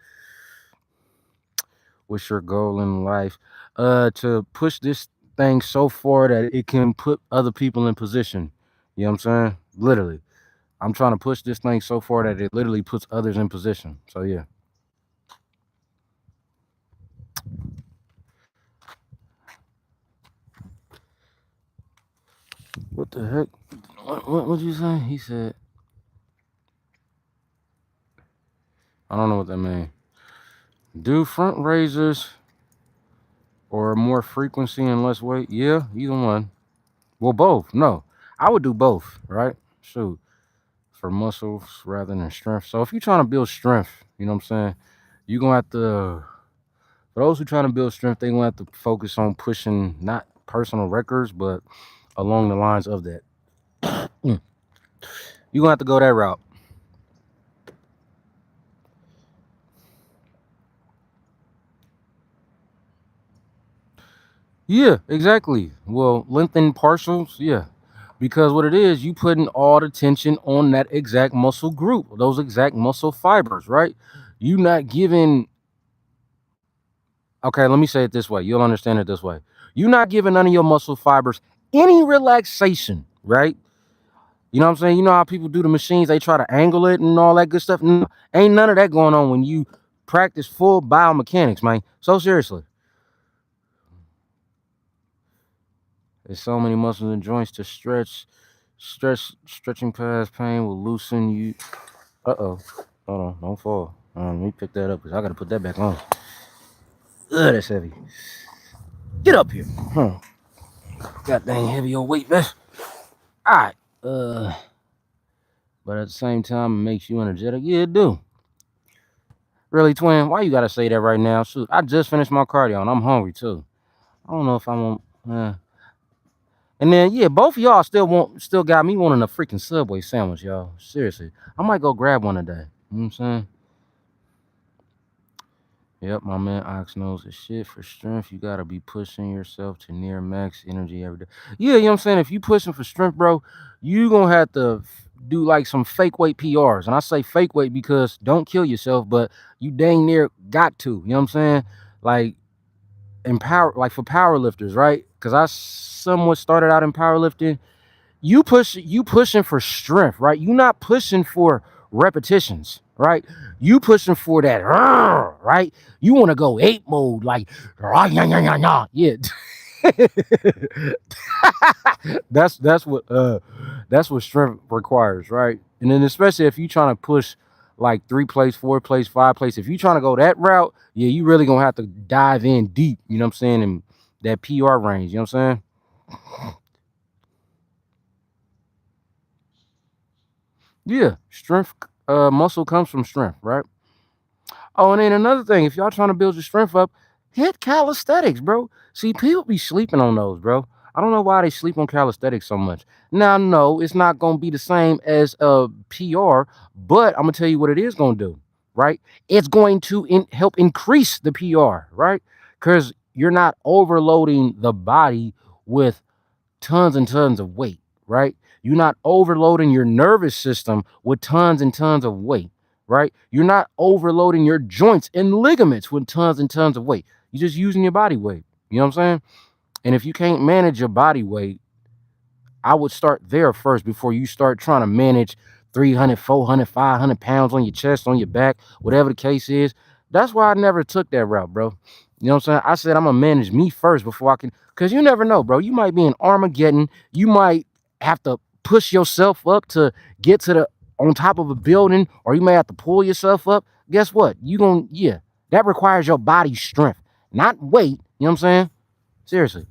What's your goal in life? To push this thing so far that it can put other people in position. You know what I'm saying? Literally. I'm trying to push this thing so far that it literally puts others in position. So yeah. What the heck? What you say? He said, I don't know what that means. Do front raises or more frequency and less weight? Yeah, either one. Well, both. No, I would do both, right? Shoot, for muscles rather than strength. So if you're trying to build strength, you know what I'm saying, you're gonna have to. For those who trying to build strength, they gonna have to focus on pushing not personal records, but along the lines of that. Mm. You're gonna have to go that route. Yeah, exactly. Well, lengthen partials, yeah. Because what it is, you putting all the tension on that exact muscle group, those exact muscle fibers, right? You not giving, okay, let me say it this way. You'll understand it this way. You're not giving none of your muscle fibers any relaxation, right? You know what I'm saying? You know how people do the machines, they try to angle it and all that good stuff. No, ain't none of that going on when you practice full biomechanics, man. So seriously. There's so many muscles and joints to stretch. Stretching past pain will loosen you. Uh-oh. Hold on, don't fall. Let me pick that up because I gotta put that back on. Ugh, that's heavy. Get up here. Huh. God dang heavy old weight vest. Alright. But at the same time, it makes you energetic. Yeah, it do. Really, twin, why you gotta say that right now? Shoot, I just finished my cardio and I'm hungry too. I don't know if I'm on and then yeah, both of y'all still got me wanting a freaking Subway sandwich, y'all. Seriously. I might go grab one today. You know what I'm saying? Yep, my man Ox knows the shit for strength. You gotta be pushing yourself to near max energy every day. Yeah, you know what I'm saying? If you pushing for strength, bro, you gonna have to do like some fake weight PRs. And I say fake weight because don't kill yourself, but you dang near got to. You know what I'm saying? Like empower, like for power lifters, right? Because I somewhat started out in powerlifting. You pushing for strength, right? You not pushing for repetitions, right? You pushing for that, right? You want to go ape mode, like yeah. That's what strength requires, right? And then especially if you trying to push like 3 plates, 4 plates, 5 plates, if you trying to go that route, yeah, you really gonna have to dive in deep. You know what I'm saying? In that PR range. You know what I'm saying? Yeah, strength, muscle comes from strength, right? Oh, and then another thing, if y'all trying to build your strength up, hit calisthenics, bro. See, people be sleeping on those, bro. I don't know why they sleep on calisthenics so much. Now, no, it's not gonna be the same as a PR, but I'm gonna tell you what it is gonna do, right? It's going to help increase the PR, right? Because you're not overloading the body with tons and tons of weight, right? You're not overloading your nervous system with tons and tons of weight, right? You're not overloading your joints and ligaments with tons and tons of weight. You're just using your body weight. You know what I'm saying? And if you can't manage your body weight, I would start there first before you start trying to manage 300, 400, 500 pounds on your chest, on your back, whatever the case is. That's why I never took that route, bro. You know what I'm saying? I said I'm gonna manage me first before I can, because you never know, bro. You might be in Armageddon. You might have to push yourself up to get to the on top of a building, or you may have to pull yourself up. Guess what? Yeah, that requires your body strength, not weight. You know what I'm saying? Seriously.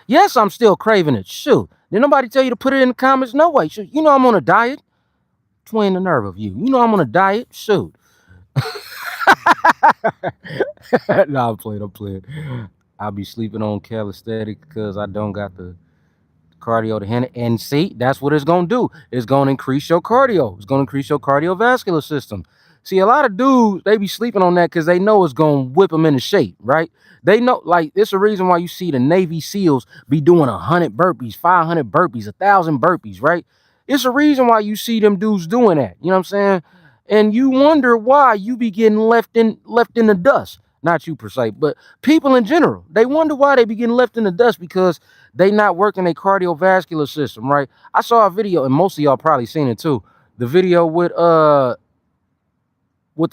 Yes, I'm still craving it. Shoot. Did nobody tell you to put it in the comments? No way. Shoot. You know I'm on a diet. Twin the nerve of you. You know I'm on a diet. Shoot. Nah, I'm playing. I'm playing. I'll be sleeping on calisthenics because I don't got the cardio to handle. And see, that's what it's gonna do. It's gonna increase your cardio. It's gonna increase your cardiovascular system. See, a lot of dudes they be sleeping on that because they know it's gonna whip them into shape, right? They know, like, it's a reason why you see the Navy SEALs be doing 100 burpees, 500 burpees, 1,000 burpees, right? It's a reason why you see them dudes doing that. You know what I'm saying? And you wonder why you be getting left in the dust. Not you per se, but people in general. They wonder why they be getting left in the dust because they not working their cardiovascular system, right? I saw a video, and most of y'all probably seen it too. The video with the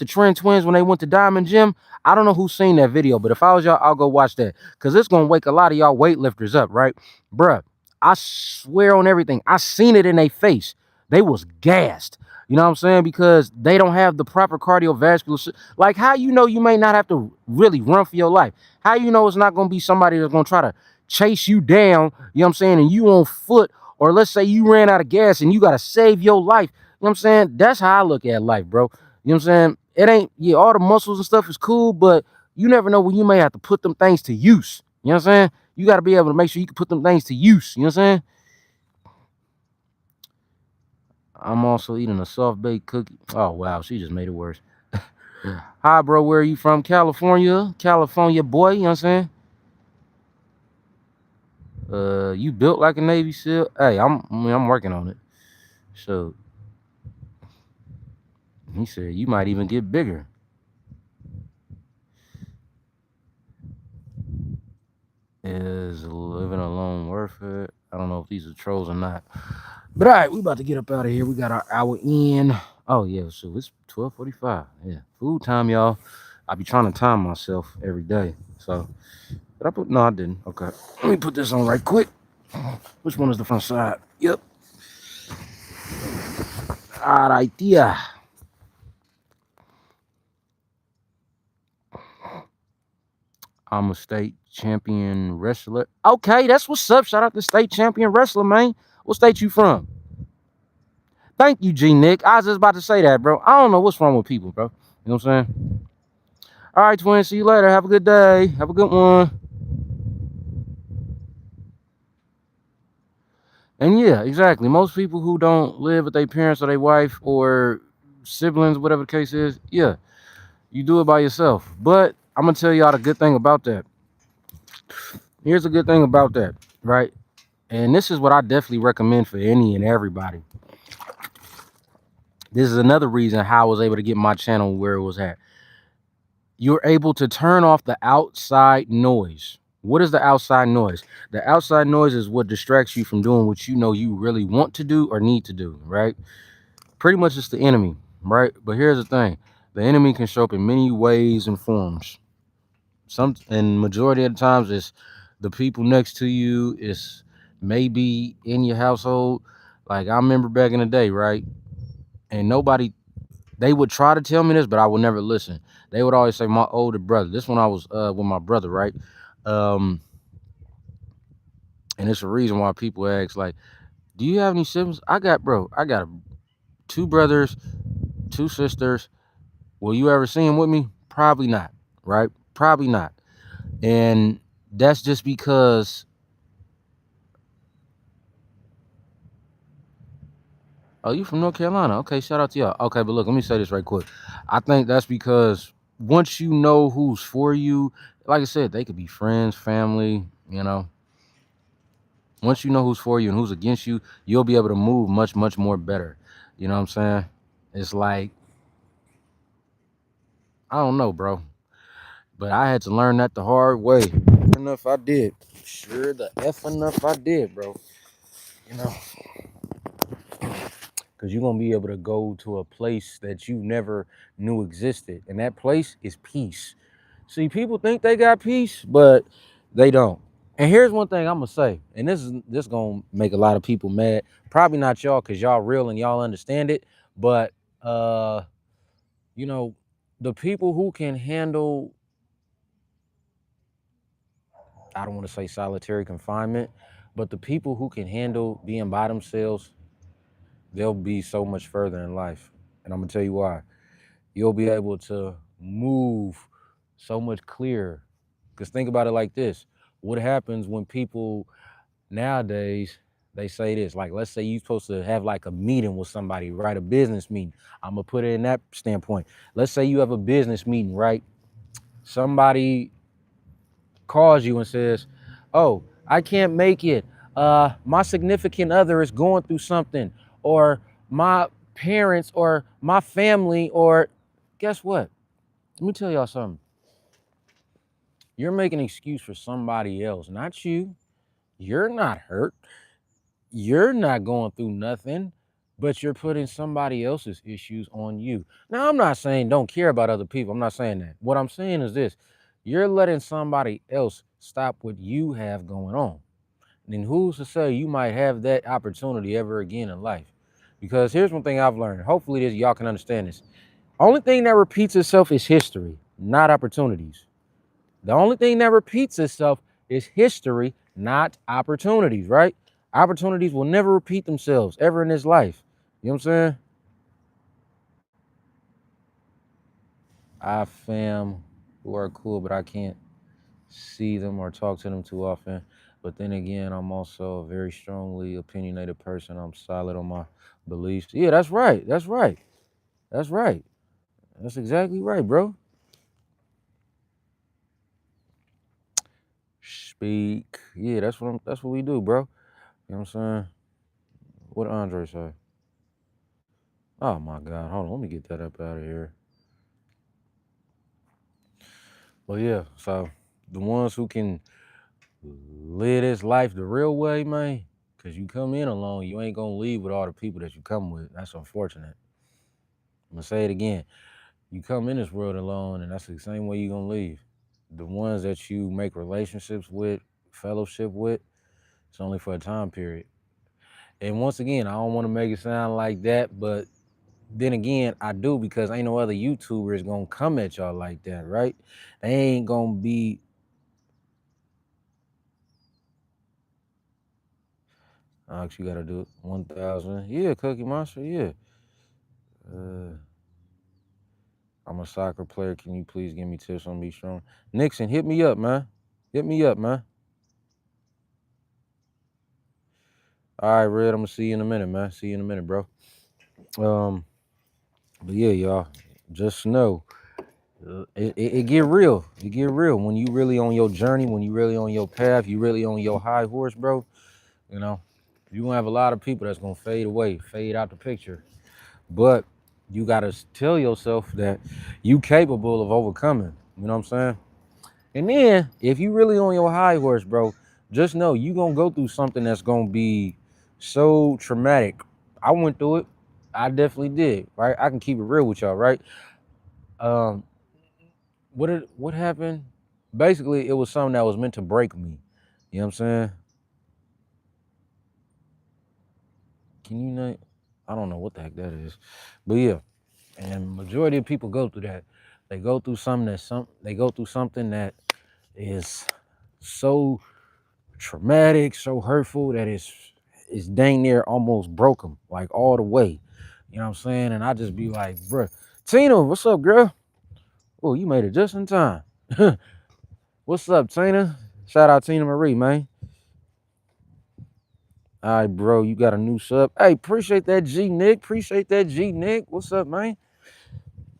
Trent twins when they went to Diamond Gym. I don't know who's seen that video, but if I was y'all, I'll go watch that. Cause it's gonna wake a lot of y'all weightlifters up, right? Bruh, I swear on everything. I seen it in their face. they was gassed. You know what I'm saying? Because they don't have the proper cardiovascular. Like, how you know you may not have to really run for your life? How you know it's not going to be somebody that's going to try to chase you down? You know what I'm saying? And you on foot, or let's say you ran out of gas and you got to save your life. You know what I'm saying? That's how I look at life, bro. You know what I'm saying? It ain't, yeah, all the muscles and stuff is cool, but you never know when you may have to put them things to use. You know what I'm saying? You got to be able to make sure you can put them things to use. You know what I'm saying? I'm also eating a soft baked cookie. Oh wow, she just made it worse. Hi, bro. Where are you from? California, California boy. You know what I'm saying? You built like a Navy SEAL. Hey, I'm working on it. So he said you might even get bigger. Is living alone worth it? I don't know if these are trolls or not. But all right, we about to get up out of here. We got our hour in. Oh yeah, so it's 12:45. Yeah, food time, y'all. I be trying to time myself every day. So, did I put? No, I didn't. Okay, let me put this on right quick. Which one is the front side? Yep. All right, yeah. I'm a state champion wrestler. Okay, that's what's up. Shout out to state champion wrestler, man. What state you from? Thank you, G Nick. I was just about to say that, bro. I don't know what's wrong with people, bro. You know what I'm saying? All right, twin. See you later. Have a good day. Have a good one. And yeah, exactly. Most people who don't live with their parents or their wife or siblings, whatever the case is, yeah, you do it by yourself. But I'm gonna tell y'all the good thing about that. Here's a good thing about that, right? And this is what I definitely recommend for any and everybody. This is another reason how I was able to get my channel where it was at. You're able to turn off the outside noise. What is the outside noise? The outside noise is what distracts you from doing what you know you really want to do or need to do, right? Pretty much it's the enemy, right? But here's the thing. The enemy can show up in many ways and forms. Some and majority of the times it's the people next to you, it's maybe in your household. Like I remember back in the day, right? And nobody they would try to tell me this, but I would never listen. They would always say my older brother. This one I was with my brother, right? Um, and it's a reason why people ask, like, do you have any siblings? I got two brothers, two sisters. Will you ever see them with me? Probably not, right? Probably not. And that's just because, oh, you from North Carolina. Okay, shout out to y'all. Okay, but look, let me say this right quick. I think that's because once you know who's for you, like I said, they could be friends, family, you know. Once you know who's for you and who's against you, you'll be able to move much, much more better. You know what I'm saying? It's like, I don't know, bro. But I had to learn that the hard way. Sure enough, I did. Sure the F enough I did, bro. You know, because you're going to be able to go to a place that you never knew existed. And that place is peace. See, people think they got peace, but they don't. And here's one thing I'm gonna say, and this gonna make a lot of people mad. Probably not y'all, cause y'all real and y'all understand it. But you know, the people who can handle, I don't want to say solitary confinement, but the people who can handle being by themselves, they'll be so much further in life. And I'm gonna tell you why. You'll be able to move so much clearer. Cause think about it like this: what happens when people nowadays they say this, like, let's say you're supposed to have like a meeting with somebody, right? A business meeting. I'm gonna put it in that standpoint. Let's say you have a business meeting, right? Somebody calls you and says, oh, I can't make it, my significant other is going through something, or my parents or my family, or guess what, let me tell y'all something. You're making an excuse for somebody else, not you. You're not hurt. You're not going through nothing, but you're putting somebody else's issues on you. Now, I'm not saying don't care about other people. I'm not saying that. What I'm saying is this: you're letting somebody else stop what you have going on. And who's to say you might have that opportunity ever again in life? Because here's one thing I've learned. Hopefully this y'all can understand this. Only thing that repeats itself is history, not opportunities. The only thing that repeats itself is history, not opportunities, right? Opportunities will never repeat themselves ever in this life. You know what I'm saying? I fam who are cool, but I can't see them or talk to them too often. But then again, I'm also a very strongly opinionated person. I'm solid on my beliefs. Yeah, that's right. That's right. That's right. That's exactly right, bro. Speak. Yeah, that's what we do, bro. You know what I'm saying? What did Andre say? Oh my God. Hold on, let me get that up out of here. But yeah, so the ones who can live this life the real way, man, because you come in alone, you ain't gonna leave with all the people that you come with. That's unfortunate. I'm gonna say it again. You come in this world alone, and that's the same way you're gonna leave. The ones that you make relationships with, fellowship with, it's only for a time period. And once again, I don't want to make it sound like that, but then again, I do because ain't no other YouTubers gonna come at y'all like that, right? They ain't gonna be. You gotta do it. 1,000. Yeah, Cookie Monster. Yeah. Uh, I'm a soccer player. Can you please give me tips on Be Strong? Nixon, hit me up, man. Hit me up, man. All right, Red. I'm gonna see you in a minute, man. See you in a minute, bro. But yeah, y'all, just know it get real. It get real when you really on your journey, when you really on your path, you really on your high horse, bro. You know, you gonna have a lot of people that's gonna fade away, fade out the picture. But you gotta tell yourself that you capable of overcoming. You know what I'm saying? And then if you really on your high horse, bro, just know you gonna go through something that's gonna be so traumatic. I went through it. I definitely did. Right? I can keep it real with y'all. Right? Um, what happened? Basically, it was something that was meant to break me. You know what I'm saying? Can you not? I don't know what the heck that is, but yeah. And majority of people go through that. They go through they go through something that is so traumatic, so hurtful that it's dang near almost broke them, like all the way. You know what I'm saying? And I just be like, bruh, Tina, what's up, girl? Oh, you made it just in time. What's up, Tina? Shout out Tina Marie, man. All right, bro, you got a new sub. Hey, appreciate that G Nick. Appreciate that G Nick. What's up, man?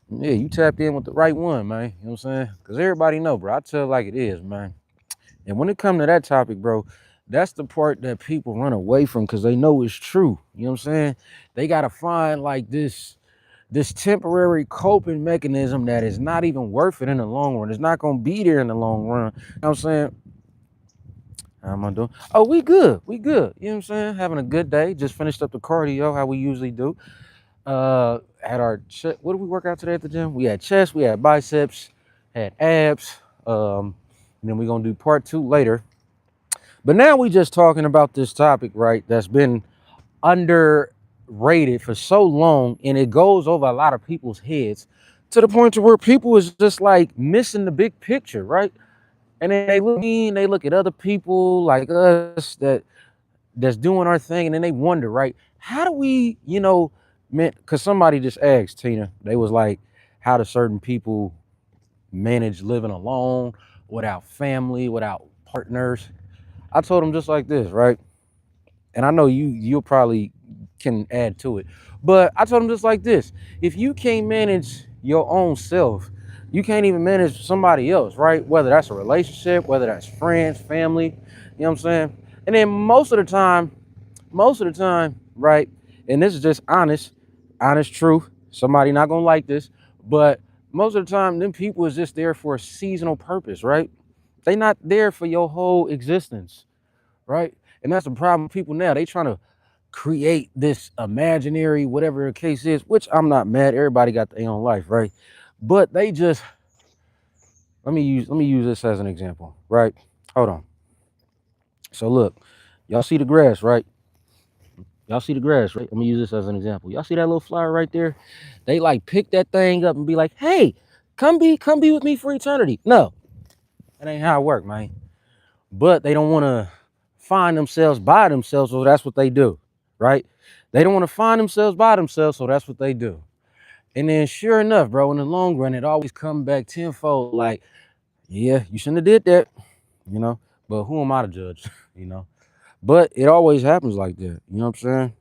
Yeah, you tapped in with the right one, man. You know what I'm saying? Because everybody know, bro. I tell it like it is, man. And when it comes to that topic, bro, that's the part that people run away from because they know it's true. You know what I'm saying? They gotta find like this temporary coping mechanism that is not even worth it in the long run. It's not gonna be there in the long run. You know what I'm saying? How am I doing? Oh, we good. We good. You know what I'm saying? Having a good day. Just finished up the cardio, how we usually do. Had our what did we work out today at the gym? We had chest, we had biceps, had abs. And then we're gonna do part 2 later. But now we just talking about this topic, right? That's been underrated for so long, and it goes over a lot of people's heads to the point to where people is just like missing the big picture, right? And then they look mean, they look at other people like us that's doing our thing, and then they wonder, right? How do we, man? Because somebody just asked Tina, they was like, how do certain people manage living alone, without family, without partners? I told them just like this, right? And I know you'll probably can add to it. But I told him just like this: if you can't manage your own self, you can't even manage somebody else, right? Whether that's a relationship, whether that's friends, family, you know what I'm saying? And then most of the time, right? And this is just honest truth. Somebody not gonna like this, but most of the time, them people is just there for a seasonal purpose, right? They not there for your whole existence, right? And that's the problem with people now. They trying to create this imaginary, whatever the case is, which I'm not mad. Everybody got their own life, right? But they just let me use this as an example, right? Hold on. So look, y'all see the grass, right? Y'all see the grass, right? I'm gonna use this as an example. Y'all see that little flower right there? They like pick that thing up and be like, hey, come be with me for eternity. No, that ain't how it work, man. But they don't want to find themselves by themselves, so that's what they do, right? They don't want to find themselves by themselves, so that's what they do. And then sure enough, bro, in the long run, it always come back tenfold. Like, yeah, you shouldn't have did that, you know. But who am I to judge, you know? But it always happens like that. You know what I'm saying?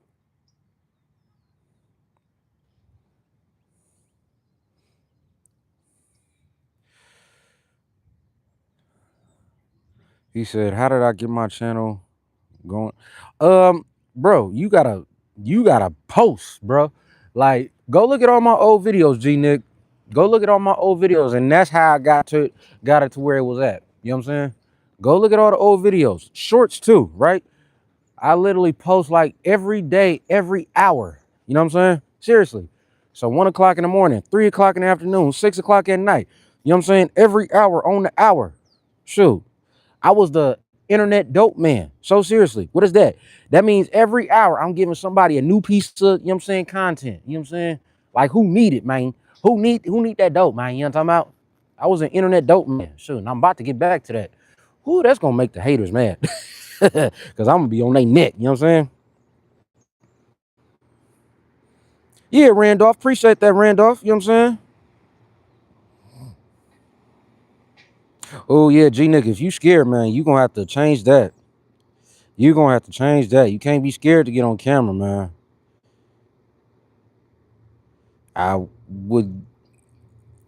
He said, "How did I get my channel going?" Bro, you gotta post, bro. Like, go look at all my old videos, G Nick. Go look at all my old videos, and that's how I got it to where it was at. You know what I'm saying? Go look at all the old videos, shorts too, right? I literally post like every day, every hour. You know what I'm saying? Seriously. So 1 o'clock in the morning, 3 o'clock in the afternoon, 6 o'clock at night. You know what I'm saying? Every hour on the hour. Shoot. I was the internet dope man. So seriously, what is that? That means every hour I'm giving somebody a new piece of, you know what I'm saying, content. You know what I'm saying? Like who need it, man? Who need that dope, man? You know what I'm talking about? I was an internet dope man. Shoot, and I'm about to get back to that. Ooh, that's gonna make the haters mad. Cause I'm gonna be on their neck, you know what I'm saying? Yeah, Randolph. Appreciate that, Randolph. You know what I'm saying? Oh yeah, G Nick, if you scared, man, you gonna have to change that. You gonna have to change that. You can't be scared to get on camera, man. I would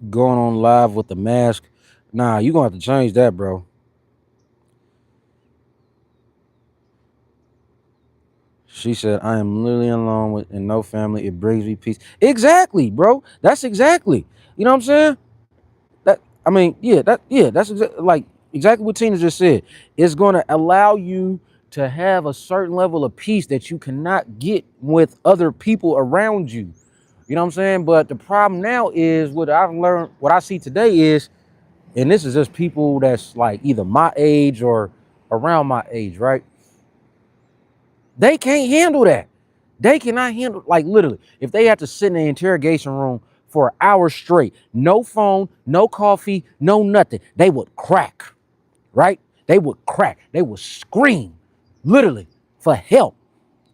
going on live with the mask. Nah, you gonna have to change that, bro. She said, I am literally alone with and no family. It brings me peace. Exactly, bro. That's exactly. You know what I'm saying? That I mean, that's like exactly what Tina just said. It's gonna allow you to have a certain level of peace that you cannot get with other people around you. You know what I'm saying? But the problem now is what I've learned, what I see today is, and this is just people that's like either my age or around my age, right? They can't handle that. They cannot handle, like literally, if they have to sit in the interrogation room for an hour straight, no phone, no coffee, no nothing, they would crack, right? They would crack. They would scream, literally, for help.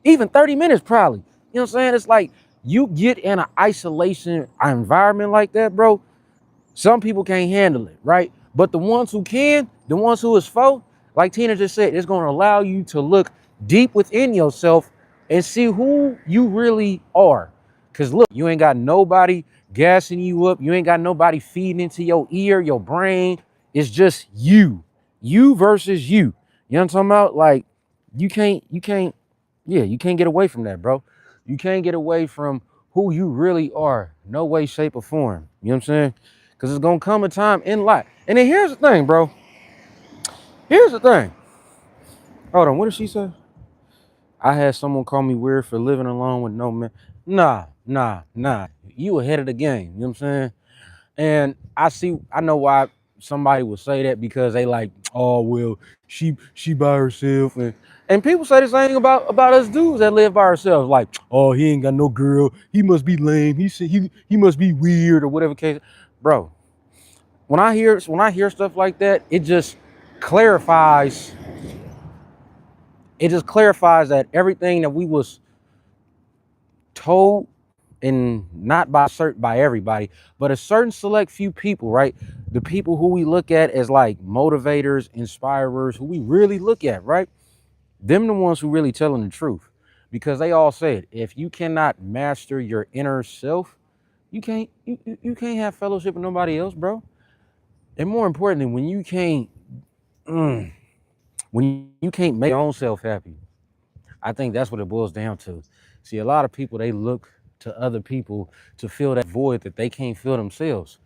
Even 30 minutes, probably. You know what I'm saying? It's like you get in an isolation environment like that, bro. Some people can't handle it, right? But the ones who can, the ones who is for, like Tina just said, it's going to allow you to look deep within yourself and see who you really are. Because look, you ain't got nobody gassing you up. You ain't got nobody feeding into your ear, your brain. It's just you versus you. You know what I'm talking about? Like you can't get away from that, bro. You can't get away from who you really are. No way, shape, or form. You know what I'm saying? Because it's going to come a time in life. And then here's the thing, bro. Here's the thing. Hold on. What did she say? I had someone call me weird for living alone with no man. Nah. You ahead of the game. You know what I'm saying? And I know why somebody would say that because they like, oh well, she by herself, and people say the same thing about us dudes that live by ourselves. Like, oh, he ain't got no girl. He must be lame. He must be weird or whatever case. Bro, when I hear stuff like that, clarifies. It just clarifies that everything that we was told, and not by everybody, but a certain select few people, right? The people who we look at as like motivators, inspirers, who we really look at, right? Them the ones who really telling the truth, because they all said if you cannot master your inner self, you can't have fellowship with nobody else, bro. And more importantly, mm, when you can't make your own self happy, I think that's what it boils down to. See, a lot of people, they look to other people to fill that void that they can't fill themselves.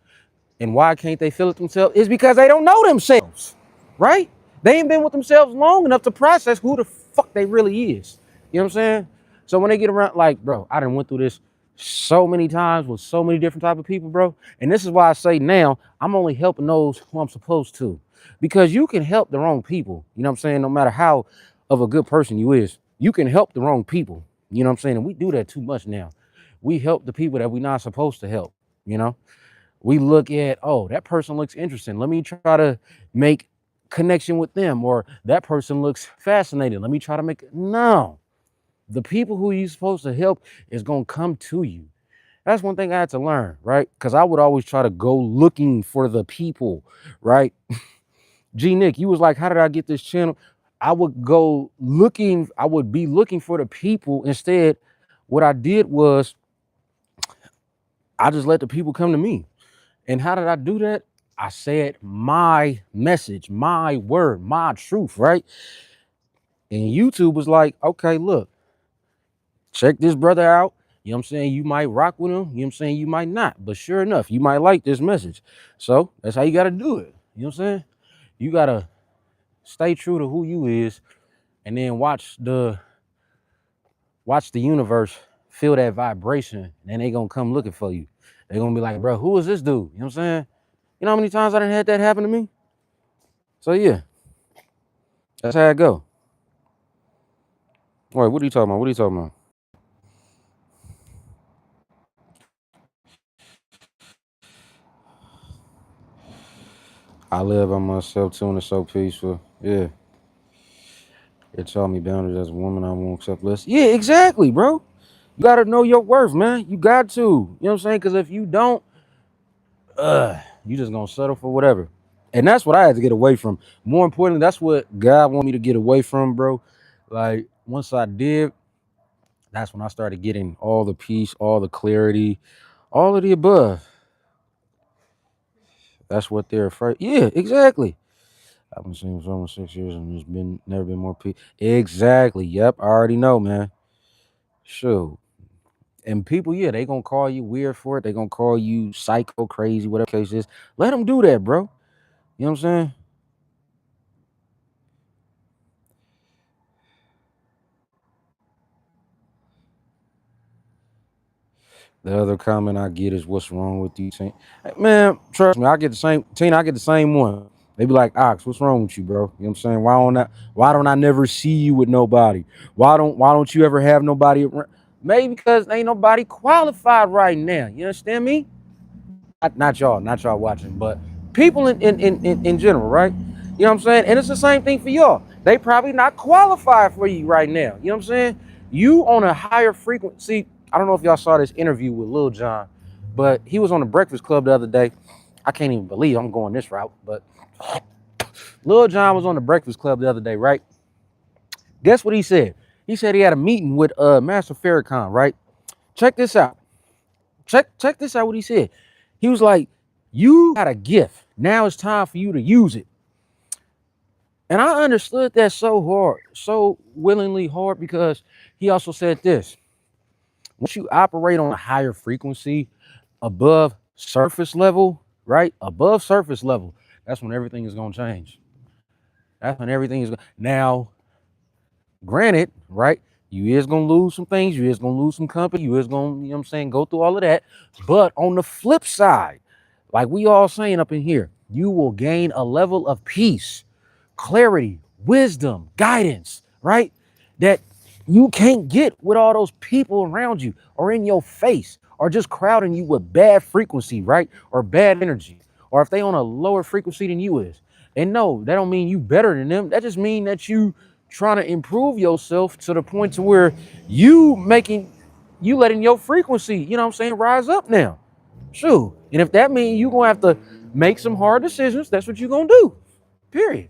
And why can't they fill it themselves? Is because they don't know themselves, right? They ain't been with themselves long enough to process who the fuck they really is. You know what I'm saying? So when they get around, like, bro, I done went through this so many times with so many different type of people, bro. And this is why I say now I'm only helping those who I'm supposed to. Because you can help the wrong people. You know what I'm saying? No matter how of a good person you is, you can help the wrong people. You know what I'm saying? And we do that too much now. We help the people that we're not supposed to help. You know, we look at, oh, that person looks interesting. Let me try to make connection with them, or that person looks fascinating. Let me try to make no. The people who you're supposed to help is gonna come to you. That's one thing I had to learn, right? Because I would always try to go looking for the people, right? G Nick, you was like, how did I get this channel? I would go looking, I would be looking for the people. Instead, what I did was I just let the people come to me. And how did I do that? I said my message, my word, my truth, right? And YouTube was like, okay, look, check this brother out. You know what I'm saying? You might rock with him. You know what I'm saying? You might not. But sure enough, you might like this message. So that's how you got to do it. You know what I'm saying? You got to stay true to who you is, and then watch the universe feel that vibration, and they gonna come looking for you. They gonna be like, bro, who is this dude? You know what I'm saying? You know how many times I done had that happen to me? So yeah, that's how it go. Wait, what are you talking about? What are you talking about? I live by myself too, and it's so peaceful. Yeah. It taught me boundaries as a woman. I won't accept less. Yeah, exactly, bro. You gotta know your worth, man. You got to. You know what I'm saying? Because if you don't, you just gonna settle for whatever. And that's what I had to get away from. More importantly, that's what God wanted me to get away from, bro. Like once I did, that's when I started getting all the peace, all the clarity, all of the above. That's what they're afraid. Yeah, exactly. I've been single for almost 6 years and there's been never been more peace. Exactly. Yep, I already know, man. Sure. And people, yeah, they gonna call you weird for it. They gonna call you psycho, crazy, whatever the case is. Let them do that, bro. You know what I'm saying? The other comment I get is, "What's wrong with you, Tina?" Hey, man, trust me, I get the same. Tina, I get the same one. They be like, "Ox, what's wrong with you, bro?" You know what I'm saying? Why don't I never see you with nobody? Why don't you ever have nobody around? Maybe because ain't nobody qualified right now. You understand me? Not y'all watching, but people in general, right? You know what I'm saying? And it's the same thing for y'all. They probably not qualified for you right now. You know what I'm saying? You on a higher frequency. I don't know if y'all saw this interview with Lil Jon, but he was on the Breakfast Club the other day. I can't even believe I'm going this route, but Lil Jon was on the Breakfast Club the other day, right? Guess what he said? He said he had a meeting with Master Farrakhan, right? Check this out. Check this out what he said. He was like, you got a gift. Now it's time for you to use it. And I understood that so hard, so willingly hard, because he also said this. Once you operate on a higher frequency above surface level, right? Above surface level, that's when everything is gonna change. That's when everything is gonna now, granted, right? You is gonna lose some things, you is gonna lose some company, you is gonna, you know what I'm saying, go through all of that. But on the flip side, like we all saying up in here, you will gain a level of peace, clarity, wisdom, guidance, right? That you can't get with all those people around you or in your face or just crowding you with bad frequency, right? Or bad energy. Or if they on a lower frequency than you is. And no, that don't mean you better than them. That just mean that you trying to improve yourself to the point to where you letting your frequency, you know what I'm saying, rise up now. Sure. And if that means you're gonna have to make some hard decisions, that's what you're gonna do. Period.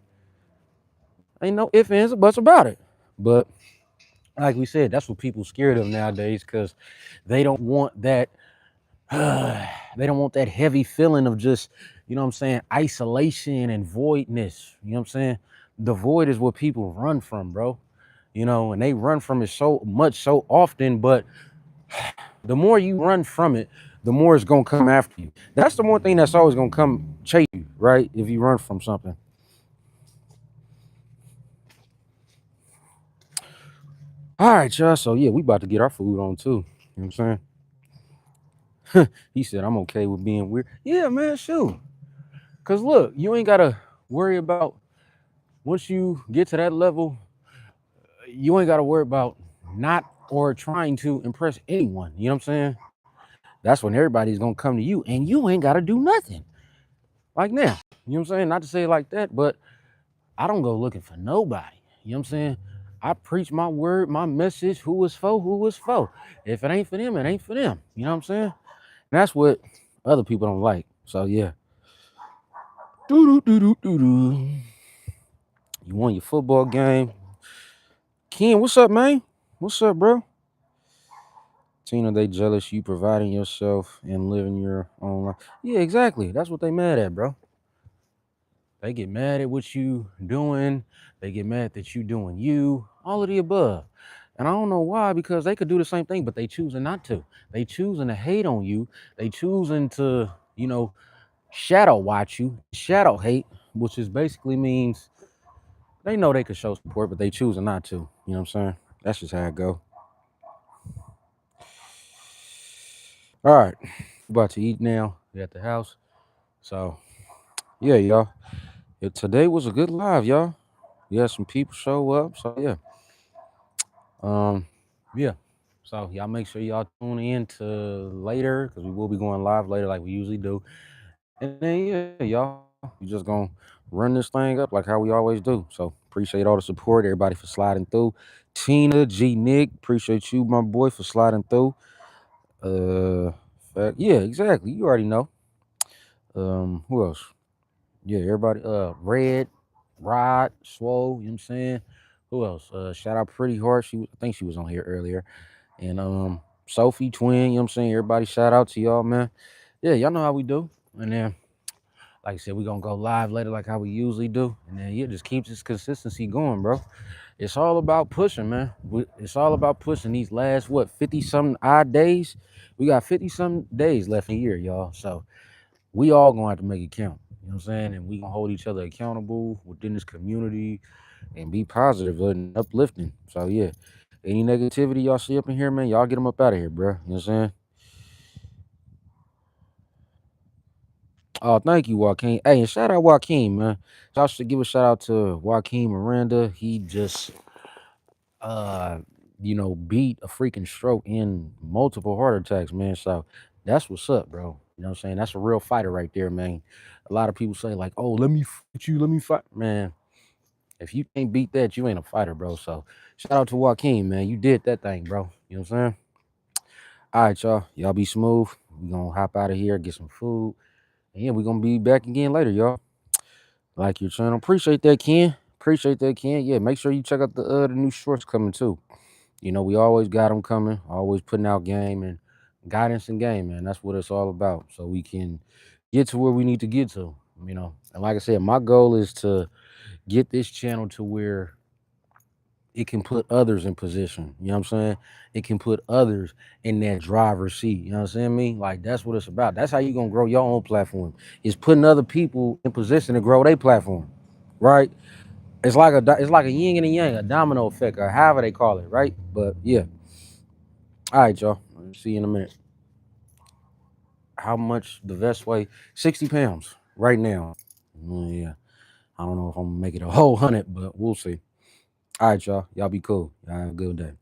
Ain't no ifs, ands, or buts about it. But like we said, that's what people scared of nowadays because they don't want that they don't want that heavy feeling of just, you know what I'm saying, isolation and voidness. You know what I'm saying? The void is what people run from, bro. You know, and they run from it so much so often, but the more you run from it, the more it's gonna come after you. That's the one thing that's always gonna come chase you, right? If you run from something. All right, y'all. So yeah, we about to get our food on too. You know what I'm saying? He said, I'm okay with being weird. Yeah, man, shoot. Cause look, you ain't gotta worry about once you get to that level, you ain't gotta worry about not or trying to impress anyone. You know what I'm saying? That's when everybody's gonna come to you and you ain't gotta do nothing. Like now. You know what I'm saying? Not to say it like that, but I don't go looking for nobody. You know what I'm saying? I preach my word, my message, who is for, who is for. If it ain't for them, it ain't for them. You know what I'm saying? And that's what other people don't like. So yeah. Doo doo doo doo doo. You won your football game. Ken, what's up, man? What's up, bro? Tina, they jealous you providing yourself and living your own life. Yeah, exactly. That's what they mad at, bro. They get mad at what you doing. They get mad that you doing you. All of the above. And I don't know why, because they could do the same thing, but they choosing not to. They choosing to hate on you. They choosing to, shadow watch you, shadow hate, which is basically means they know they could show support, but they choosing not to. You know what I'm saying? That's just how it go. All right, about to eat now. We at the house. So yeah, y'all. Today was a good live, y'all. We had some people show up. So yeah. Yeah. So y'all make sure y'all tune in to later because we will be going live later like we usually do. And then yeah, y'all, we just gonna run this thing up like how we always do. So appreciate all the support, everybody for sliding through. Tina, G Nick, appreciate you, my boy, for sliding through. Yeah, exactly. You already know. Who else? Yeah, everybody. Red, Rod, Swole. You know what I'm saying? Who else? Shout out Pretty Heart. I think she was on here earlier. And Sophie Twin. You know what I'm saying? Everybody, shout out to y'all, man. Yeah, y'all know how we do. And then, like I said, we're gonna go live later, like how we usually do. And then yeah, just keeps this consistency going, bro. It's all about pushing, man. It's all about pushing these last 50 something odd days. We got 50 something days left in the year, y'all. So we all gonna have to make it count. You know what I'm saying? And we gonna hold each other accountable within this community and be positive and uplifting. So yeah. Any negativity y'all see up in here, man, y'all get them up out of here, bro. You know what I'm saying? Oh, thank you, Joaquin. Hey, and shout out Joaquin, man. Y'all should give a shout out to Joaquin Miranda. He just uh beat a freaking stroke in multiple heart attacks, man. So that's what's up, bro. You know what I'm saying? That's a real fighter right there, man. A lot of people say, like, oh, let me fight you, let me fight. Man, if you can't beat that, you ain't a fighter, bro. So shout out to Joaquin, man. You did that thing, bro. You know what I'm saying? All right, y'all. Y'all be smooth. We gonna hop out of here, get some food. And yeah, we gonna be back again later, y'all. Like your channel. Appreciate that, Ken. Appreciate that, Ken. Yeah, make sure you check out the new shorts coming too. We always got them coming, always putting out game and guidance and game, man. That's what it's all about. So we can get to where we need to get to, And like I said, my goal is to get this channel to where it can put others in position. You know what I'm saying? It can put others in that driver's seat. You know what I'm saying? Like that's what it's about. That's how you gonna grow your own platform. Is putting other people in position to grow their platform, right? It's like a yin and a yang, a domino effect, or however they call it, right? But yeah. All right, y'all. See you in a minute. How much the vest weigh? 60 pounds right now. Yeah. I don't know if I'm gonna make it a whole 100, but we'll see. All right, y'all. Y'all be cool. Y'all have a good day.